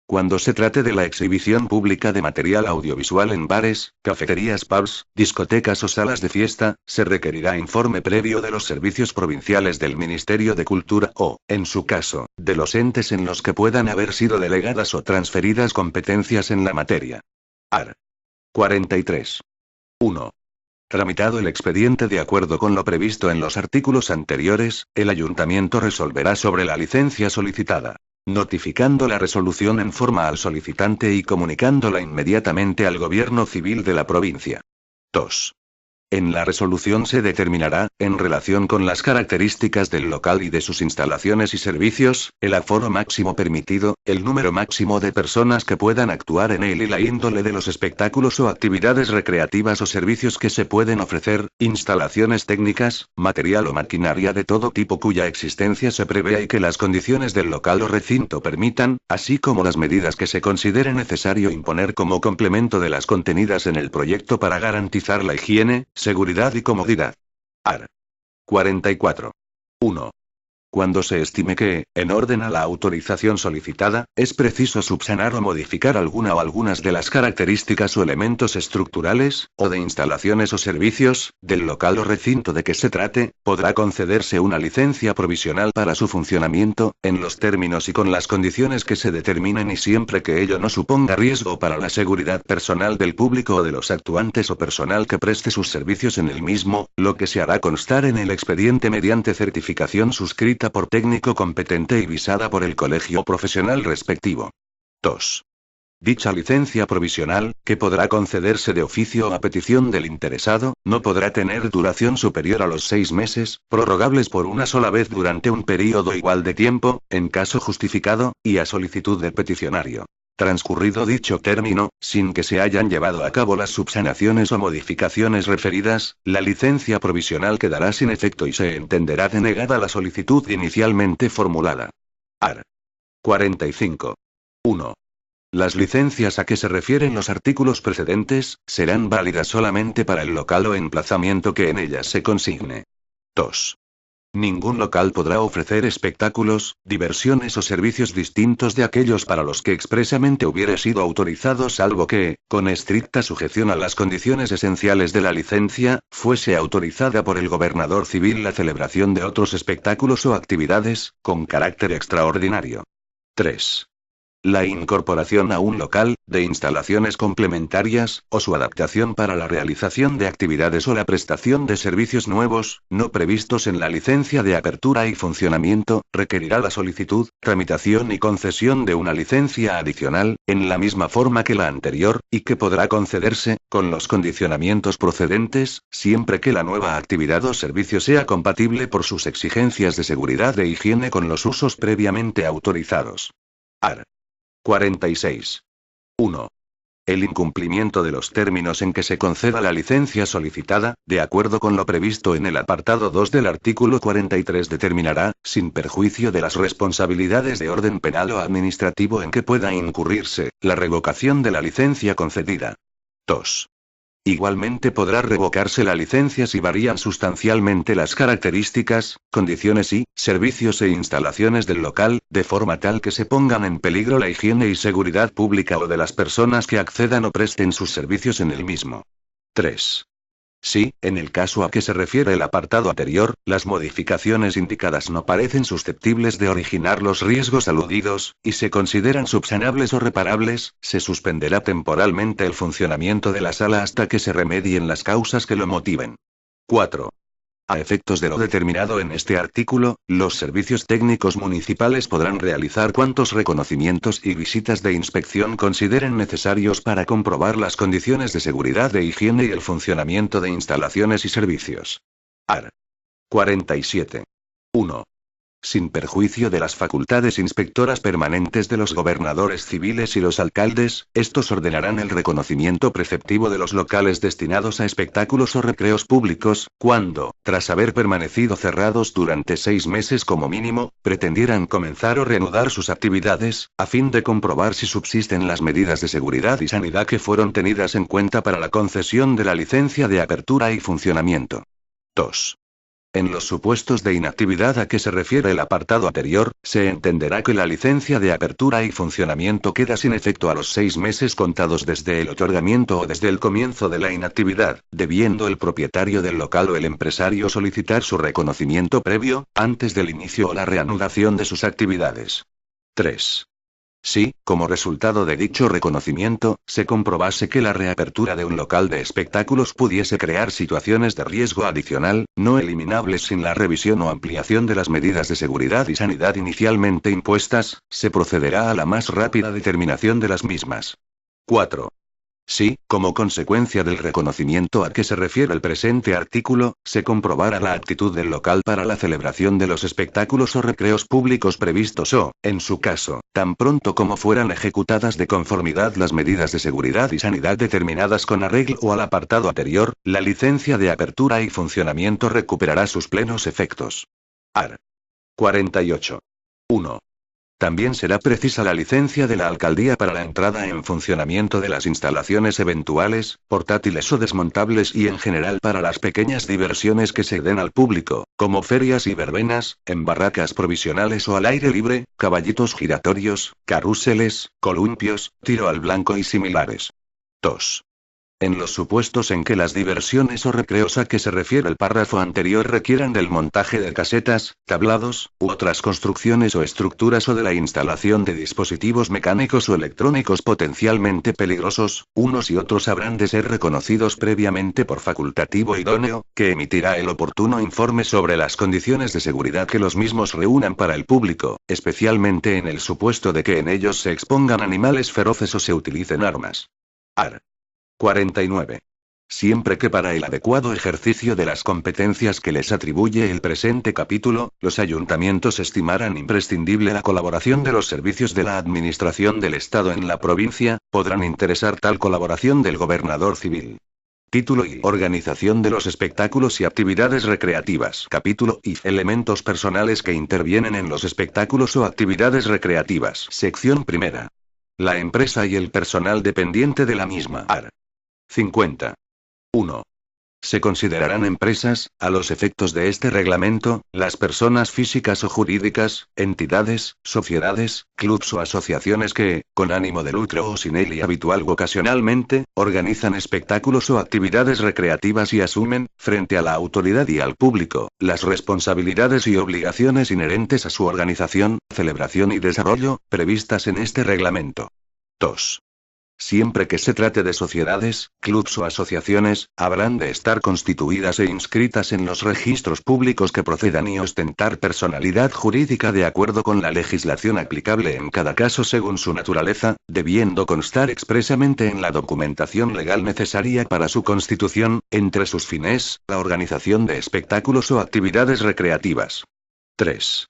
Cuando se trate de la exhibición pública de material audiovisual en bares, cafeterías, pubs, discotecas o salas de fiesta, se requerirá informe previo de los servicios provinciales del Ministerio de Cultura o, en su caso, de los entes en los que puedan haber sido delegadas o transferidas competencias en la materia. Art. 43. 1. Tramitado el expediente de acuerdo con lo previsto en los artículos anteriores, el ayuntamiento resolverá sobre la licencia solicitada, notificando la resolución en forma al solicitante y comunicándola inmediatamente al Gobierno Civil de la provincia. 2. En la resolución se determinará, en relación con las características del local y de sus instalaciones y servicios, el aforo máximo permitido, el número máximo de personas que puedan actuar en él y la índole de los espectáculos o actividades recreativas o servicios que se pueden ofrecer, instalaciones técnicas, material o maquinaria de todo tipo cuya existencia se prevea y que las condiciones del local o recinto permitan, así como las medidas que se considere necesario imponer como complemento de las contenidas en el proyecto para garantizar la higiene, seguridad y comodidad. Art. 44. 1. Cuando se estime que, en orden a la autorización solicitada, es preciso subsanar o modificar alguna o algunas de las características o elementos estructurales, o de instalaciones o servicios, del local o recinto de que se trate, podrá concederse una licencia provisional para su funcionamiento, en los términos y con las condiciones que se determinen y siempre que ello no suponga riesgo para la seguridad personal del público o de los actuantes o personal que preste sus servicios en el mismo, lo que se hará constar en el expediente mediante certificación suscrita por técnico competente y visada por el colegio profesional respectivo. 2. Dicha licencia provisional, que podrá concederse de oficio o a petición del interesado, no podrá tener duración superior a los 6 meses, prorrogables por una sola vez durante un período igual de tiempo, en caso justificado, y a solicitud del peticionario. Transcurrido dicho término, sin que se hayan llevado a cabo las subsanaciones o modificaciones referidas, la licencia provisional quedará sin efecto y se entenderá denegada la solicitud inicialmente formulada. Art. 45. 1. Las licencias a que se refieren los artículos precedentes, serán válidas solamente para el local o emplazamiento que en ellas se consigne. 2. Ningún local podrá ofrecer espectáculos, diversiones o servicios distintos de aquellos para los que expresamente hubiere sido autorizado salvo que, con estricta sujeción a las condiciones esenciales de la licencia, fuese autorizada por el gobernador civil la celebración de otros espectáculos o actividades, con carácter extraordinario. 3. La incorporación a un local, de instalaciones complementarias, o su adaptación para la realización de actividades o la prestación de servicios nuevos, no previstos en la licencia de apertura y funcionamiento, requerirá la solicitud, tramitación y concesión de una licencia adicional, en la misma forma que la anterior, y que podrá concederse, con los condicionamientos procedentes, siempre que la nueva actividad o servicio sea compatible por sus exigencias de seguridad e higiene con los usos previamente autorizados. Art. 46. 1. El incumplimiento de los términos en que se conceda la licencia solicitada, de acuerdo con lo previsto en el apartado 2 del artículo 43 determinará, sin perjuicio de las responsabilidades de orden penal o administrativo en que pueda incurrirse, la revocación de la licencia concedida. 2. Igualmente podrá revocarse la licencia si varían sustancialmente las características, condiciones y servicios e instalaciones del local, de forma tal que se pongan en peligro la higiene y seguridad pública o de las personas que accedan o presten sus servicios en el mismo. 3. Si, en el caso a que se refiere el apartado anterior, las modificaciones indicadas no parecen susceptibles de originar los riesgos aludidos, y se consideran subsanables o reparables, se suspenderá temporalmente el funcionamiento de la sala hasta que se remedien las causas que lo motiven. 4. A efectos de lo determinado en este artículo, los servicios técnicos municipales podrán realizar cuantos reconocimientos y visitas de inspección consideren necesarios para comprobar las condiciones de seguridad e higiene y el funcionamiento de instalaciones y servicios. Art. 47. 1. Sin perjuicio de las facultades inspectoras permanentes de los gobernadores civiles y los alcaldes, estos ordenarán el reconocimiento preceptivo de los locales destinados a espectáculos o recreos públicos, cuando, tras haber permanecido cerrados durante 6 meses como mínimo, pretendieran comenzar o reanudar sus actividades, a fin de comprobar si subsisten las medidas de seguridad y sanidad que fueron tenidas en cuenta para la concesión de la licencia de apertura y funcionamiento. 2. En los supuestos de inactividad a que se refiere el apartado anterior, se entenderá que la licencia de apertura y funcionamiento queda sin efecto a los 6 meses contados desde el otorgamiento o desde el comienzo de la inactividad, debiendo el propietario del local o el empresario solicitar su reconocimiento previo, antes del inicio o la reanudación de sus actividades. 3. Si, como resultado de dicho reconocimiento, se comprobase que la reapertura de un local de espectáculos pudiese crear situaciones de riesgo adicional, no eliminables sin la revisión o ampliación de las medidas de seguridad y sanidad inicialmente impuestas, se procederá a la más rápida determinación de las mismas. 4. Si, como consecuencia del reconocimiento a que se refiere el presente artículo, se comprobara la aptitud del local para la celebración de los espectáculos o recreos públicos previstos o, en su caso, tan pronto como fueran ejecutadas de conformidad las medidas de seguridad y sanidad determinadas con arreglo al apartado anterior, la licencia de apertura y funcionamiento recuperará sus plenos efectos. Art. 48. 1. También será precisa la licencia de la alcaldía para la entrada en funcionamiento de las instalaciones eventuales, portátiles o desmontables y en general para las pequeñas diversiones que se den al público, como ferias y verbenas, en barracas provisionales o al aire libre, caballitos giratorios, carruseles, columpios, tiro al blanco y similares. 2. En los supuestos en que las diversiones o recreos a que se refiere el párrafo anterior requieran del montaje de casetas, tablados, u otras construcciones o estructuras o de la instalación de dispositivos mecánicos o electrónicos potencialmente peligrosos, unos y otros habrán de ser reconocidos previamente por facultativo idóneo, que emitirá el oportuno informe sobre las condiciones de seguridad que los mismos reúnan para el público, especialmente en el supuesto de que en ellos se expongan animales feroces o se utilicen armas. Art. 49. Siempre que para el adecuado ejercicio de las competencias que les atribuye el presente capítulo, los ayuntamientos estimaran imprescindible la colaboración de los servicios de la Administración del Estado en la provincia, podrán interesar tal colaboración del gobernador civil. Título I. Organización de los espectáculos y actividades recreativas. Capítulo I. Elementos personales que intervienen en los espectáculos o actividades recreativas. Sección primera. La empresa y el personal dependiente de la misma. Art. 50. 1. Se considerarán empresas, a los efectos de este reglamento, las personas físicas o jurídicas, entidades, sociedades, clubs o asociaciones que, con ánimo de lucro o sin él y habitual o ocasionalmente, organizan espectáculos o actividades recreativas y asumen, frente a la autoridad y al público, las responsabilidades y obligaciones inherentes a su organización, celebración y desarrollo, previstas en este reglamento. 2. Siempre que se trate de sociedades, clubs o asociaciones, habrán de estar constituidas e inscritas en los registros públicos que procedan y ostentar personalidad jurídica de acuerdo con la legislación aplicable en cada caso según su naturaleza, debiendo constar expresamente en la documentación legal necesaria para su constitución, entre sus fines, la organización de espectáculos o actividades recreativas. 3.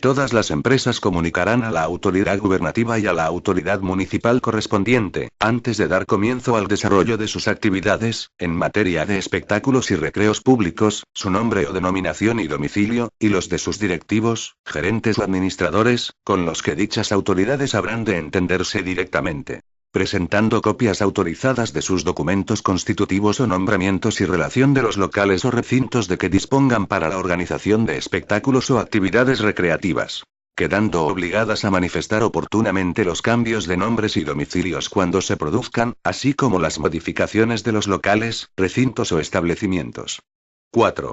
Todas las empresas comunicarán a la autoridad gubernativa y a la autoridad municipal correspondiente, antes de dar comienzo al desarrollo de sus actividades, en materia de espectáculos y recreos públicos, su nombre o denominación y domicilio, y los de sus directivos, gerentes o administradores, con los que dichas autoridades habrán de entenderse directamente. Presentando copias autorizadas de sus documentos constitutivos o nombramientos y relación de los locales o recintos de que dispongan para la organización de espectáculos o actividades recreativas. Quedando obligadas a manifestar oportunamente los cambios de nombres y domicilios cuando se produzcan, así como las modificaciones de los locales, recintos o establecimientos. 4.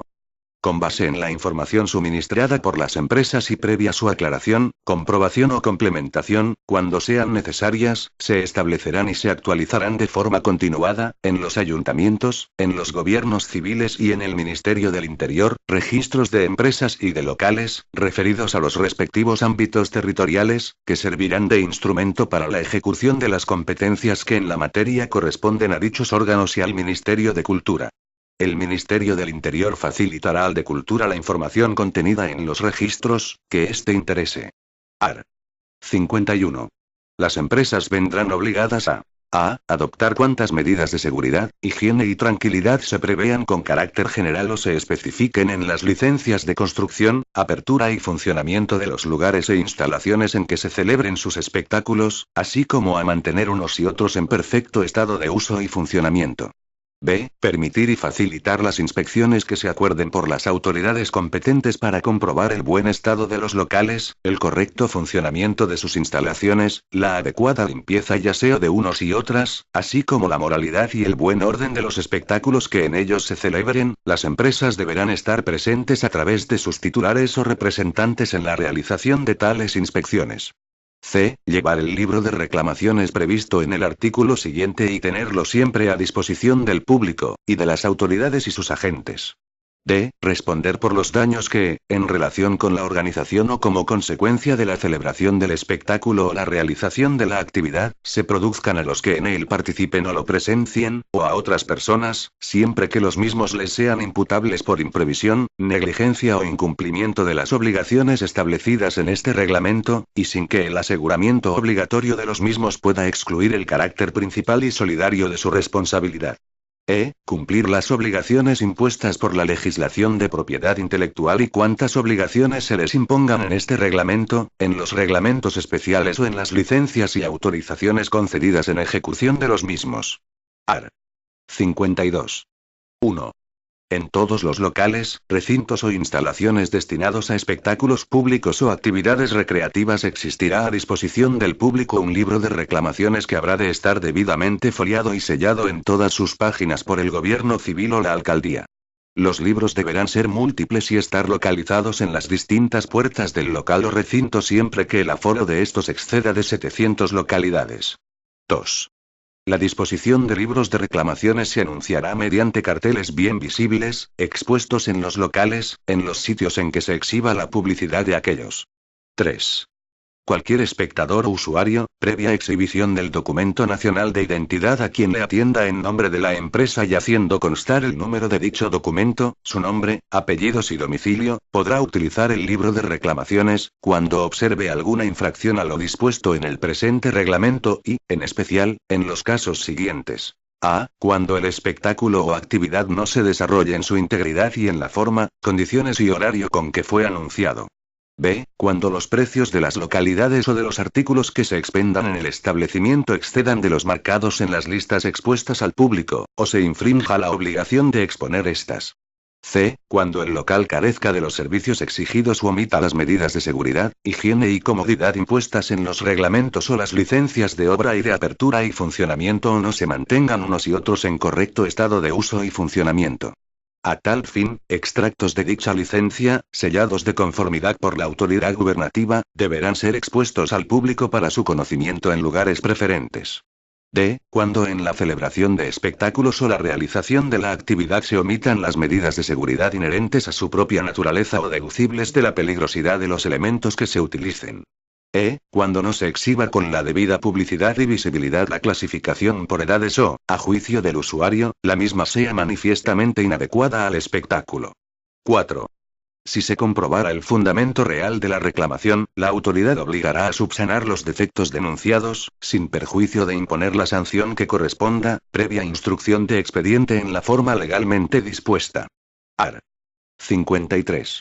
Con base en la información suministrada por las empresas y previa su aclaración, comprobación o complementación, cuando sean necesarias, se establecerán y se actualizarán de forma continuada, en los ayuntamientos, en los gobiernos civiles y en el Ministerio del Interior, registros de empresas y de locales, referidos a los respectivos ámbitos territoriales, que servirán de instrumento para la ejecución de las competencias que en la materia corresponden a dichos órganos y al Ministerio de Cultura. El Ministerio del Interior facilitará al de Cultura la información contenida en los registros, que éste interese. Art. 51. Las empresas vendrán obligadas a adoptar cuantas medidas de seguridad, higiene y tranquilidad se prevean con carácter general o se especifiquen en las licencias de construcción, apertura y funcionamiento de los lugares e instalaciones en que se celebren sus espectáculos, así como a mantener unos y otros en perfecto estado de uso y funcionamiento. B. Permitir y facilitar las inspecciones que se acuerden por las autoridades competentes para comprobar el buen estado de los locales, el correcto funcionamiento de sus instalaciones, la adecuada limpieza y aseo de unos y otras, así como la moralidad y el buen orden de los espectáculos que en ellos se celebren. Las empresas deberán estar presentes a través de sus titulares o representantes en la realización de tales inspecciones. C. Llevar el libro de reclamaciones previsto en el artículo siguiente y tenerlo siempre a disposición del público, y de las autoridades y sus agentes. D. Responder por los daños que, en relación con la organización o como consecuencia de la celebración del espectáculo o la realización de la actividad, se produzcan a los que en él participen o lo presencien, o a otras personas, siempre que los mismos les sean imputables por imprevisión, negligencia o incumplimiento de las obligaciones establecidas en este reglamento, y sin que el aseguramiento obligatorio de los mismos pueda excluir el carácter principal y solidario de su responsabilidad. Cumplir las obligaciones impuestas por la legislación de propiedad intelectual y cuantas obligaciones se les impongan en este reglamento, en los reglamentos especiales o en las licencias y autorizaciones concedidas en ejecución de los mismos. Art. 52. 1. En todos los locales, recintos o instalaciones destinados a espectáculos públicos o actividades recreativas existirá a disposición del público un libro de reclamaciones que habrá de estar debidamente foliado y sellado en todas sus páginas por el gobierno civil o la alcaldía. Los libros deberán ser múltiples y estar localizados en las distintas puertas del local o recinto siempre que el aforo de estos exceda de 700 localidades. 2. La disposición de libros de reclamaciones se anunciará mediante carteles bien visibles, expuestos en los locales, en los sitios en que se exhiba la publicidad de aquellos. 3. Cualquier espectador o usuario, previa exhibición del documento nacional de identidad a quien le atienda en nombre de la empresa y haciendo constar el número de dicho documento, su nombre, apellidos y domicilio, podrá utilizar el libro de reclamaciones, cuando observe alguna infracción a lo dispuesto en el presente reglamento y, en especial, en los casos siguientes. A. Cuando el espectáculo o actividad no se desarrolle en su integridad y en la forma, condiciones y horario con que fue anunciado. B. Cuando los precios de las localidades o de los artículos que se expendan en el establecimiento excedan de los marcados en las listas expuestas al público, o se infrinja la obligación de exponer estas. C. Cuando el local carezca de los servicios exigidos u omita las medidas de seguridad, higiene y comodidad impuestas en los reglamentos o las licencias de obra y de apertura y funcionamiento o no se mantengan unos y otros en correcto estado de uso y funcionamiento. A tal fin, extractos de dicha licencia, sellados de conformidad por la autoridad gubernativa, deberán ser expuestos al público para su conocimiento en lugares preferentes. D. Cuando en la celebración de espectáculos o la realización de la actividad se omitan las medidas de seguridad inherentes a su propia naturaleza o deducibles de la peligrosidad de los elementos que se utilicen. Cuando no se exhiba con la debida publicidad y visibilidad la clasificación por edades o, a juicio del usuario, la misma sea manifiestamente inadecuada al espectáculo. 4. Si se comprobara el fundamento real de la reclamación, la autoridad obligará a subsanar los defectos denunciados, sin perjuicio de imponer la sanción que corresponda, previa instrucción de expediente en la forma legalmente dispuesta. Art. 53.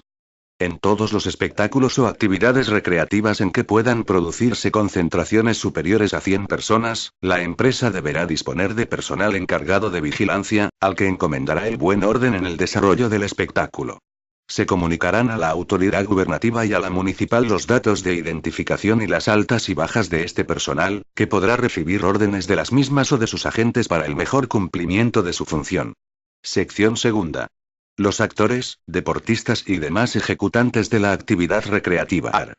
En todos los espectáculos o actividades recreativas en que puedan producirse concentraciones superiores a 100 personas, la empresa deberá disponer de personal encargado de vigilancia, al que encomendará el buen orden en el desarrollo del espectáculo. Se comunicarán a la autoridad gubernativa y a la municipal los datos de identificación y las altas y bajas de este personal, que podrá recibir órdenes de las mismas o de sus agentes para el mejor cumplimiento de su función. Sección segunda. Los actores, deportistas y demás ejecutantes de la actividad recreativa. Art.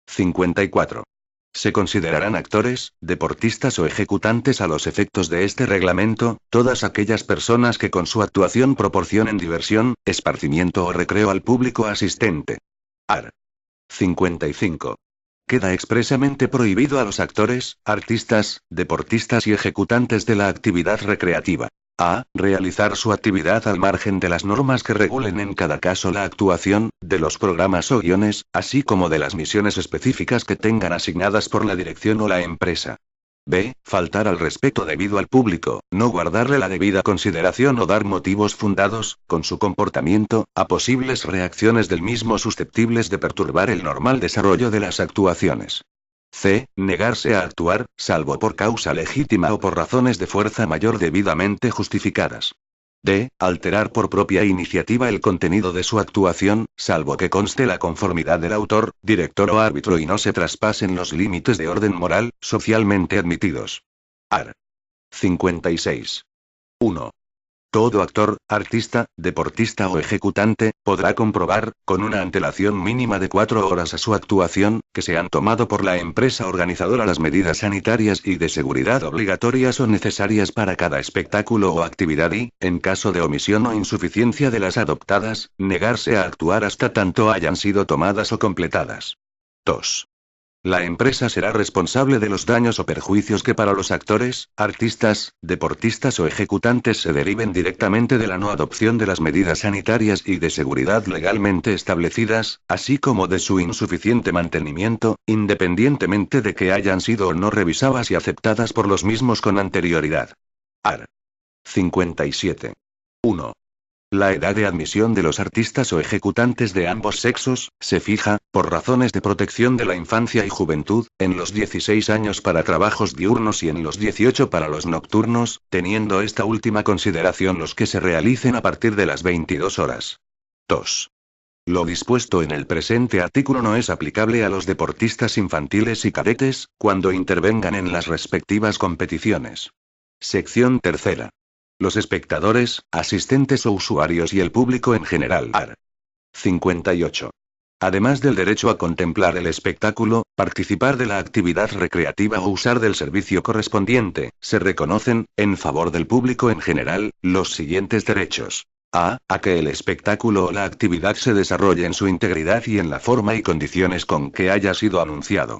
54. Se considerarán actores, deportistas o ejecutantes a los efectos de este reglamento, todas aquellas personas que con su actuación proporcionen diversión, esparcimiento o recreo al público asistente. Art. 55. Queda expresamente prohibido a los actores, artistas, deportistas y ejecutantes de la actividad recreativa A. Realizar su actividad al margen de las normas que regulen en cada caso la actuación, de los programas o guiones, así como de las misiones específicas que tengan asignadas por la dirección o la empresa. B. Faltar al respeto debido al público, no guardarle la debida consideración o dar motivos fundados, con su comportamiento, a posibles reacciones del mismo susceptibles de perturbar el normal desarrollo de las actuaciones. C. Negarse a actuar, salvo por causa legítima o por razones de fuerza mayor debidamente justificadas. D. Alterar por propia iniciativa el contenido de su actuación, salvo que conste la conformidad del autor, director o árbitro y no se traspasen los límites de orden moral, socialmente admitidos. Art. 56. 1. Todo actor, artista, deportista o ejecutante, podrá comprobar, con una antelación mínima de 4 horas a su actuación, que se han tomado por la empresa organizadora las medidas sanitarias y de seguridad obligatorias o necesarias para cada espectáculo o actividad y, en caso de omisión o insuficiencia de las adoptadas, negarse a actuar hasta tanto hayan sido tomadas o completadas. 2. La empresa será responsable de los daños o perjuicios que para los actores, artistas, deportistas o ejecutantes se deriven directamente de la no adopción de las medidas sanitarias y de seguridad legalmente establecidas, así como de su insuficiente mantenimiento, independientemente de que hayan sido o no revisadas y aceptadas por los mismos con anterioridad. Art. 57. 1. La edad de admisión de los artistas o ejecutantes de ambos sexos, se fija, por razones de protección de la infancia y juventud, en los 16 años para trabajos diurnos y en los 18 para los nocturnos, teniendo esta última consideración los que se realicen a partir de las 22 horas. 2. Lo dispuesto en el presente artículo no es aplicable a los deportistas infantiles y cadetes, cuando intervengan en las respectivas competiciones. Sección tercera. Los espectadores, asistentes o usuarios y el público en general. Art. 58. Además del derecho a contemplar el espectáculo, participar de la actividad recreativa o usar del servicio correspondiente, se reconocen, en favor del público en general, los siguientes derechos. A que el espectáculo o la actividad se desarrolle en su integridad y en la forma y condiciones con que haya sido anunciado.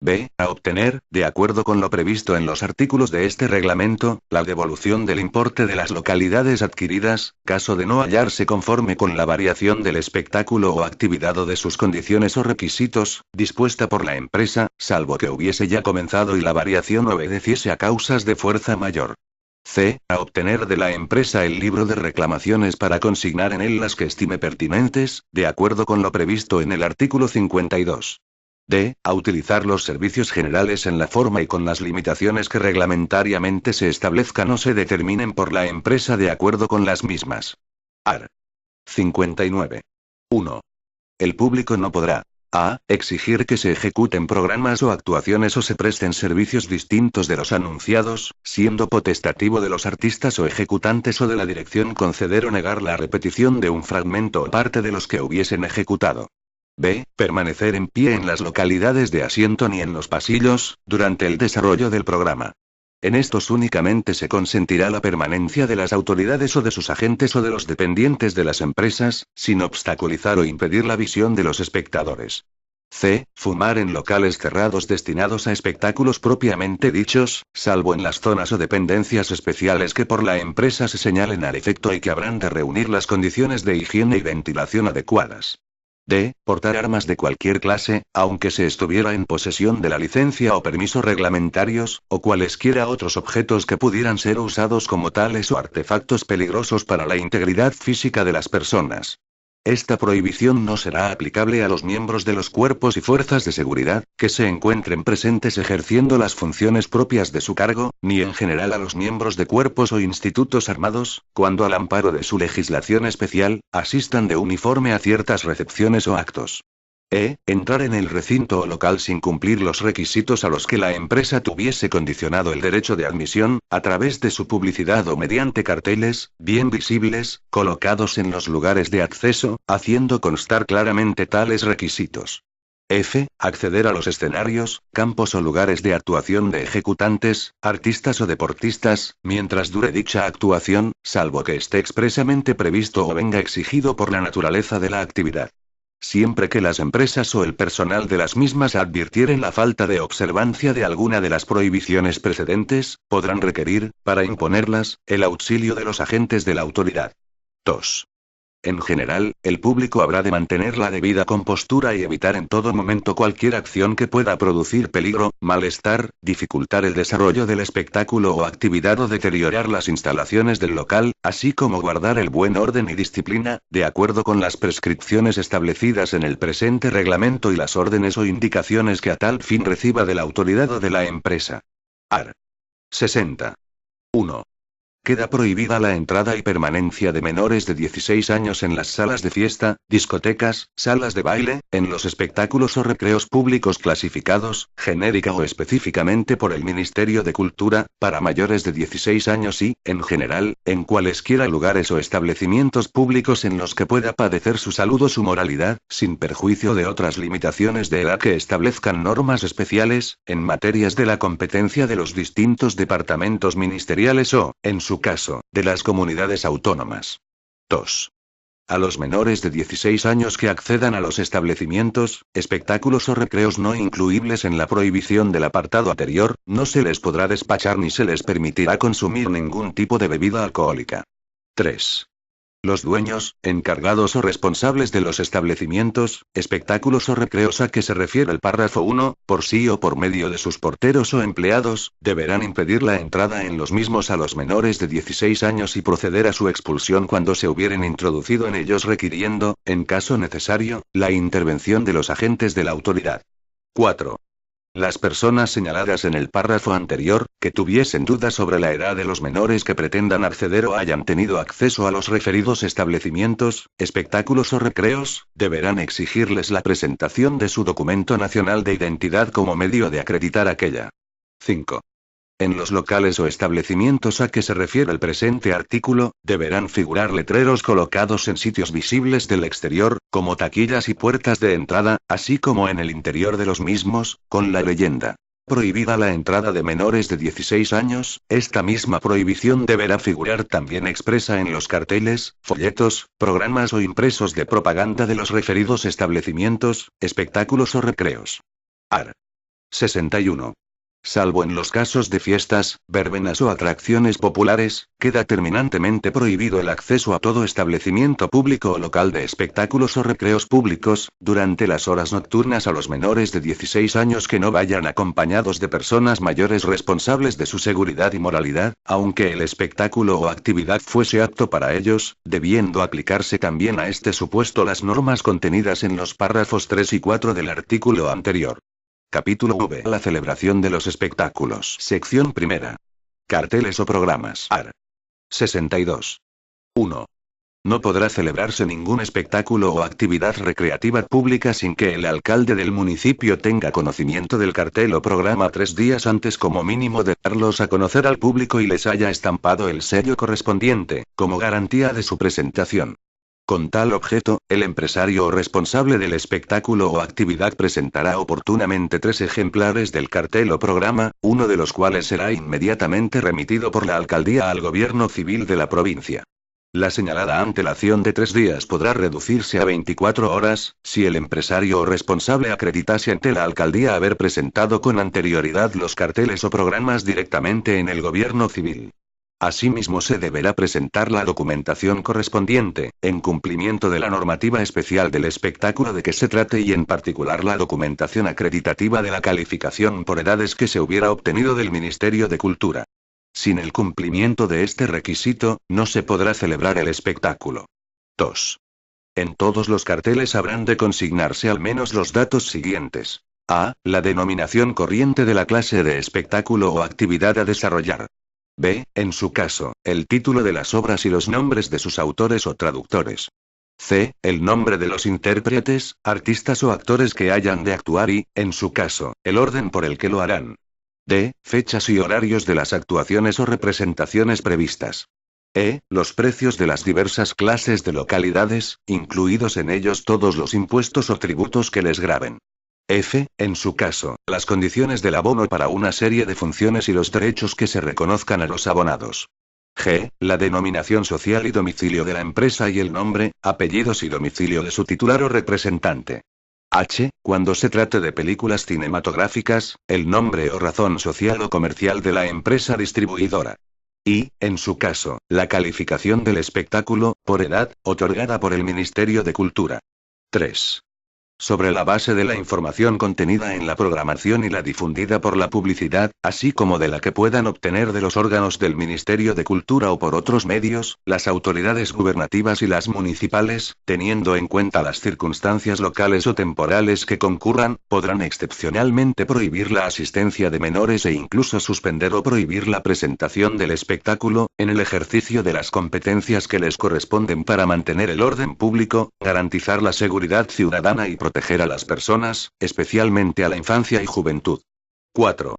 B. A obtener, de acuerdo con lo previsto en los artículos de este reglamento, la devolución del importe de las localidades adquiridas, caso de no hallarse conforme con la variación del espectáculo o actividad o de sus condiciones o requisitos, dispuesta por la empresa, salvo que hubiese ya comenzado y la variación obedeciese a causas de fuerza mayor. C. A obtener de la empresa el libro de reclamaciones para consignar en él las que estime pertinentes, de acuerdo con lo previsto en el artículo 52. D. A utilizar los servicios generales en la forma y con las limitaciones que reglamentariamente se establezcan o se determinen por la empresa de acuerdo con las mismas. Art. 59. 1. El público no podrá a. Exigir que se ejecuten programas o actuaciones o se presten servicios distintos de los anunciados, siendo potestativo de los artistas o ejecutantes o de la dirección conceder o negar la repetición de un fragmento o parte de los que hubiesen ejecutado. B. Permanecer en pie en las localidades de asiento ni en los pasillos, durante el desarrollo del programa. En estos únicamente se consentirá la permanencia de las autoridades o de sus agentes o de los dependientes de las empresas, sin obstaculizar o impedir la visión de los espectadores. C. Fumar en locales cerrados destinados a espectáculos propiamente dichos, salvo en las zonas o dependencias especiales que por la empresa se señalen al efecto y que habrán de reunir las condiciones de higiene y ventilación adecuadas. D. Portar armas de cualquier clase, aunque se estuviera en posesión de la licencia o permiso reglamentarios, o cualesquiera otros objetos que pudieran ser usados como tales o artefactos peligrosos para la integridad física de las personas. Esta prohibición no será aplicable a los miembros de los cuerpos y fuerzas de seguridad, que se encuentren presentes ejerciendo las funciones propias de su cargo, ni en general a los miembros de cuerpos o institutos armados, cuando al amparo de su legislación especial, asistan de uniforme a ciertas recepciones o actos. Entrar en el recinto o local sin cumplir los requisitos a los que la empresa tuviese condicionado el derecho de admisión, a través de su publicidad o mediante carteles, bien visibles, colocados en los lugares de acceso, haciendo constar claramente tales requisitos. F. Acceder a los escenarios, campos o lugares de actuación de ejecutantes, artistas o deportistas, mientras dure dicha actuación, salvo que esté expresamente previsto o venga exigido por la naturaleza de la actividad. Siempre que las empresas o el personal de las mismas advirtieren la falta de observancia de alguna de las prohibiciones precedentes, podrán requerir, para imponerlas, el auxilio de los agentes de la autoridad. 2. En general, el público habrá de mantener la debida compostura y evitar en todo momento cualquier acción que pueda producir peligro, malestar, dificultar el desarrollo del espectáculo o actividad o deteriorar las instalaciones del local, así como guardar el buen orden y disciplina, de acuerdo con las prescripciones establecidas en el presente reglamento y las órdenes o indicaciones que a tal fin reciba de la autoridad o de la empresa. Art. 60. 1. Queda prohibida la entrada y permanencia de menores de 16 años en las salas de fiesta, discotecas, salas de baile, en los espectáculos o recreos públicos clasificados, genérica o específicamente por el Ministerio de Cultura, para mayores de 16 años y, en general, en cualesquiera lugares o establecimientos públicos en los que pueda padecer su salud o su moralidad, sin perjuicio de otras limitaciones de edad que establezcan normas especiales, en materias de la competencia de los distintos departamentos ministeriales o, en su caso, de las comunidades autónomas. 2. A los menores de 16 años que accedan a los establecimientos, espectáculos o recreos no incluibles en la prohibición del apartado anterior, no se les podrá despachar ni se les permitirá consumir ningún tipo de bebida alcohólica. 3. Los dueños, encargados o responsables de los establecimientos, espectáculos o recreos a que se refiere el párrafo 1, por sí o por medio de sus porteros o empleados, deberán impedir la entrada en los mismos a los menores de 16 años y proceder a su expulsión cuando se hubieren introducido en ellos requiriendo, en caso necesario, la intervención de los agentes de la autoridad. 4. Las personas señaladas en el párrafo anterior, que tuviesen dudas sobre la edad de los menores que pretendan acceder o hayan tenido acceso a los referidos establecimientos, espectáculos o recreos, deberán exigirles la presentación de su documento nacional de identidad como medio de acreditar aquella. 5. En los locales o establecimientos a que se refiere el presente artículo, deberán figurar letreros colocados en sitios visibles del exterior, como taquillas y puertas de entrada, así como en el interior de los mismos, con la leyenda: prohibida la entrada de menores de 16 años. Esta misma prohibición deberá figurar también expresa en los carteles, folletos, programas o impresos de propaganda de los referidos establecimientos, espectáculos o recreos. Art. 61. Salvo en los casos de fiestas, verbenas o atracciones populares, queda terminantemente prohibido el acceso a todo establecimiento público o local de espectáculos o recreos públicos, durante las horas nocturnas a los menores de 16 años que no vayan acompañados de personas mayores responsables de su seguridad y moralidad, aunque el espectáculo o actividad fuese apto para ellos, debiendo aplicarse también a este supuesto las normas contenidas en los párrafos 3 y 4 del artículo anterior. Capítulo V. La celebración de los espectáculos. Sección primera. Carteles o programas. Art. 62. 1. No podrá celebrarse ningún espectáculo o actividad recreativa pública sin que el alcalde del municipio tenga conocimiento del cartel o programa 3 días antes como mínimo de darlos a conocer al público y les haya estampado el sello correspondiente, como garantía de su presentación. Con tal objeto, el empresario o responsable del espectáculo o actividad presentará oportunamente 3 ejemplares del cartel o programa, uno de los cuales será inmediatamente remitido por la alcaldía al gobierno civil de la provincia. La señalada antelación de 3 días podrá reducirse a 24 horas, si el empresario o responsable acreditase ante la alcaldía haber presentado con anterioridad los carteles o programas directamente en el gobierno civil. Asimismo se deberá presentar la documentación correspondiente, en cumplimiento de la normativa especial del espectáculo de que se trate y en particular la documentación acreditativa de la calificación por edades que se hubiera obtenido del Ministerio de Cultura. Sin el cumplimiento de este requisito, no se podrá celebrar el espectáculo. 2. En todos los carteles habrán de consignarse al menos los datos siguientes. A. La denominación corriente de la clase de espectáculo o actividad a desarrollar. B. En su caso, el título de las obras y los nombres de sus autores o traductores. C. El nombre de los intérpretes, artistas o actores que hayan de actuar y, en su caso, el orden por el que lo harán. D. Fechas y horarios de las actuaciones o representaciones previstas. E. Los precios de las diversas clases de localidades, incluidos en ellos todos los impuestos o tributos que les graven. F. En su caso, las condiciones del abono para una serie de funciones y los derechos que se reconozcan a los abonados. G. La denominación social y domicilio de la empresa y el nombre, apellidos y domicilio de su titular o representante. H. Cuando se trate de películas cinematográficas, el nombre o razón social o comercial de la empresa distribuidora. Y, en su caso, la calificación del espectáculo, por edad, otorgada por el Ministerio de Cultura. 3. Sobre la base de la información contenida en la programación y la difundida por la publicidad, así como de la que puedan obtener de los órganos del Ministerio de Cultura o por otros medios, las autoridades gubernativas y las municipales, teniendo en cuenta las circunstancias locales o temporales que concurran, podrán excepcionalmente prohibir la asistencia de menores e incluso suspender o prohibir la presentación del espectáculo, en el ejercicio de las competencias que les corresponden para mantener el orden público, garantizar la seguridad ciudadana y proteger a las personas, especialmente a la infancia y juventud. 4.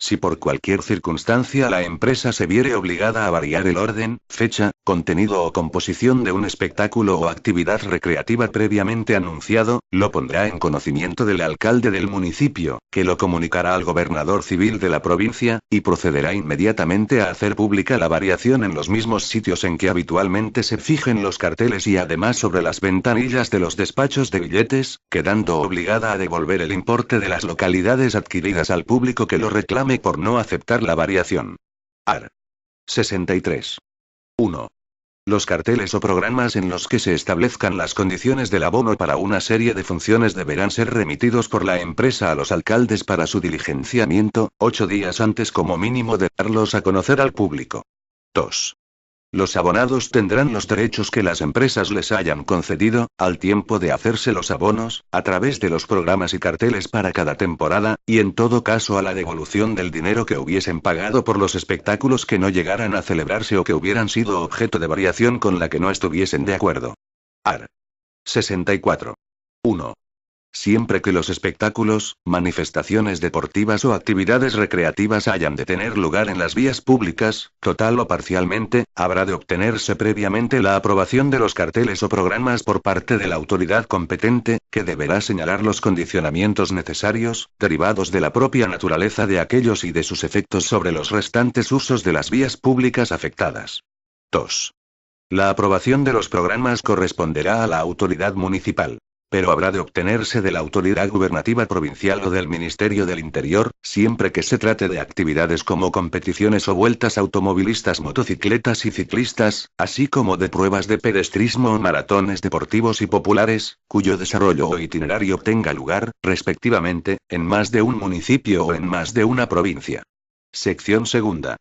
Si por cualquier circunstancia la empresa se viere obligada a variar el orden, fecha, contenido o composición de un espectáculo o actividad recreativa previamente anunciado, lo pondrá en conocimiento del alcalde del municipio, que lo comunicará al gobernador civil de la provincia, y procederá inmediatamente a hacer pública la variación en los mismos sitios en que habitualmente se fijen los carteles y además sobre las ventanillas de los despachos de billetes, quedando obligada a devolver el importe de las localidades adquiridas al público que lo reclame por no aceptar la variación. Art. 63. 1. Los carteles o programas en los que se establezcan las condiciones del abono para una serie de funciones deberán ser remitidos por la empresa a los alcaldes para su diligenciamiento, 8 días antes como mínimo de darlos a conocer al público. 2. Los abonados tendrán los derechos que las empresas les hayan concedido, al tiempo de hacerse los abonos, a través de los programas y carteles para cada temporada, y en todo caso a la devolución del dinero que hubiesen pagado por los espectáculos que no llegaran a celebrarse o que hubieran sido objeto de variación con la que no estuviesen de acuerdo. Art. 64. 1. Siempre que los espectáculos, manifestaciones deportivas o actividades recreativas hayan de tener lugar en las vías públicas, total o parcialmente, habrá de obtenerse previamente la aprobación de los carteles o programas por parte de la autoridad competente, que deberá señalar los condicionamientos necesarios, derivados de la propia naturaleza de aquellos y de sus efectos sobre los restantes usos de las vías públicas afectadas. 2. La aprobación de los programas corresponderá a la autoridad municipal, pero habrá de obtenerse de la autoridad gubernativa provincial o del Ministerio del Interior, siempre que se trate de actividades como competiciones o vueltas automovilistas, motocicletas y ciclistas, así como de pruebas de pedestrismo o maratones deportivos y populares, cuyo desarrollo o itinerario tenga lugar, respectivamente, en más de un municipio o en más de una provincia. Sección segunda.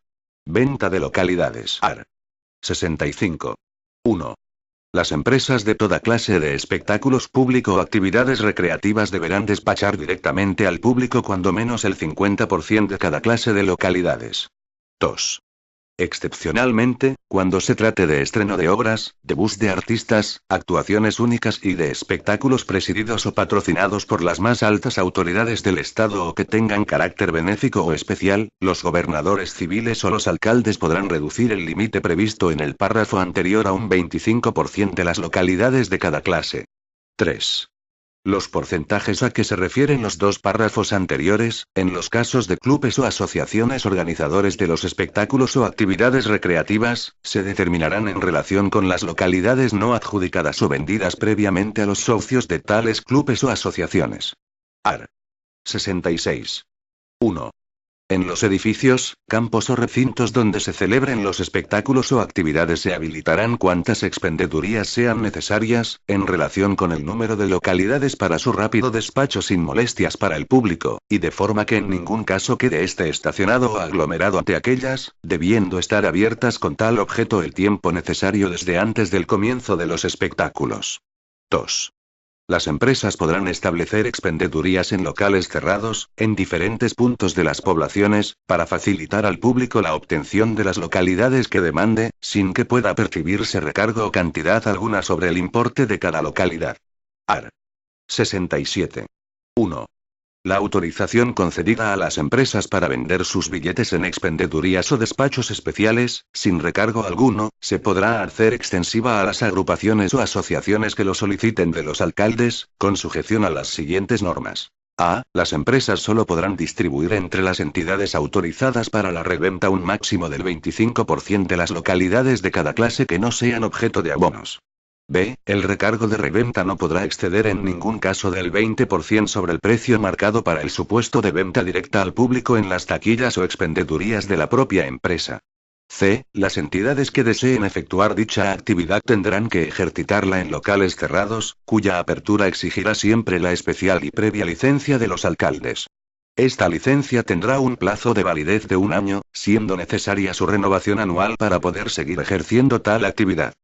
Venta de localidades. Art. 65. 1. Las empresas de toda clase de espectáculos públicos o actividades recreativas deberán despachar directamente al público cuando menos el 50% de cada clase de localidades. 2. Excepcionalmente, cuando se trate de estreno de obras, debut de artistas, actuaciones únicas y de espectáculos presididos o patrocinados por las más altas autoridades del Estado o que tengan carácter benéfico o especial, los gobernadores civiles o los alcaldes podrán reducir el límite previsto en el párrafo anterior a un 25% de las localidades de cada clase. 3. Los porcentajes a que se refieren los dos párrafos anteriores, en los casos de clubes o asociaciones organizadores de los espectáculos o actividades recreativas, se determinarán en relación con las localidades no adjudicadas o vendidas previamente a los socios de tales clubes o asociaciones. Art. 66. 1. En los edificios, campos o recintos donde se celebren los espectáculos o actividades se habilitarán cuantas expendedurías sean necesarias, en relación con el número de localidades para su rápido despacho sin molestias para el público, y de forma que en ningún caso quede éste estacionado o aglomerado ante aquellas, debiendo estar abiertas con tal objeto el tiempo necesario desde antes del comienzo de los espectáculos. 2. Las empresas podrán establecer expendedurías en locales cerrados, en diferentes puntos de las poblaciones, para facilitar al público la obtención de las localidades que demande, sin que pueda percibirse recargo o cantidad alguna sobre el importe de cada localidad. Art. 67. 1. La autorización concedida a las empresas para vender sus billetes en expendedurías o despachos especiales, sin recargo alguno, se podrá hacer extensiva a las agrupaciones o asociaciones que lo soliciten de los alcaldes, con sujeción a las siguientes normas. A. Las empresas solo podrán distribuir entre las entidades autorizadas para la reventa un máximo del 25% de las localidades de cada clase que no sean objeto de abonos. B. El recargo de reventa no podrá exceder en ningún caso del 20% sobre el precio marcado para el supuesto de venta directa al público en las taquillas o expendedurías de la propia empresa. C. Las entidades que deseen efectuar dicha actividad tendrán que ejercitarla en locales cerrados, cuya apertura exigirá siempre la especial y previa licencia de los alcaldes. Esta licencia tendrá un plazo de validez de 1 año, siendo necesaria su renovación anual para poder seguir ejerciendo tal actividad.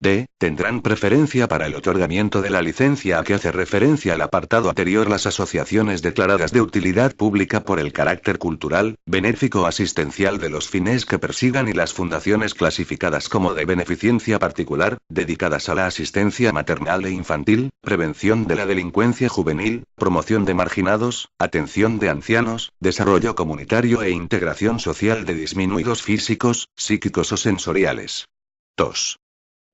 D. Tendrán preferencia para el otorgamiento de la licencia a que hace referencia el apartado anterior las asociaciones declaradas de utilidad pública por el carácter cultural, benéfico o asistencial de los fines que persigan y las fundaciones clasificadas como de beneficencia particular, dedicadas a la asistencia maternal e infantil, prevención de la delincuencia juvenil, promoción de marginados, atención de ancianos, desarrollo comunitario e integración social de disminuidos físicos, psíquicos o sensoriales. 2.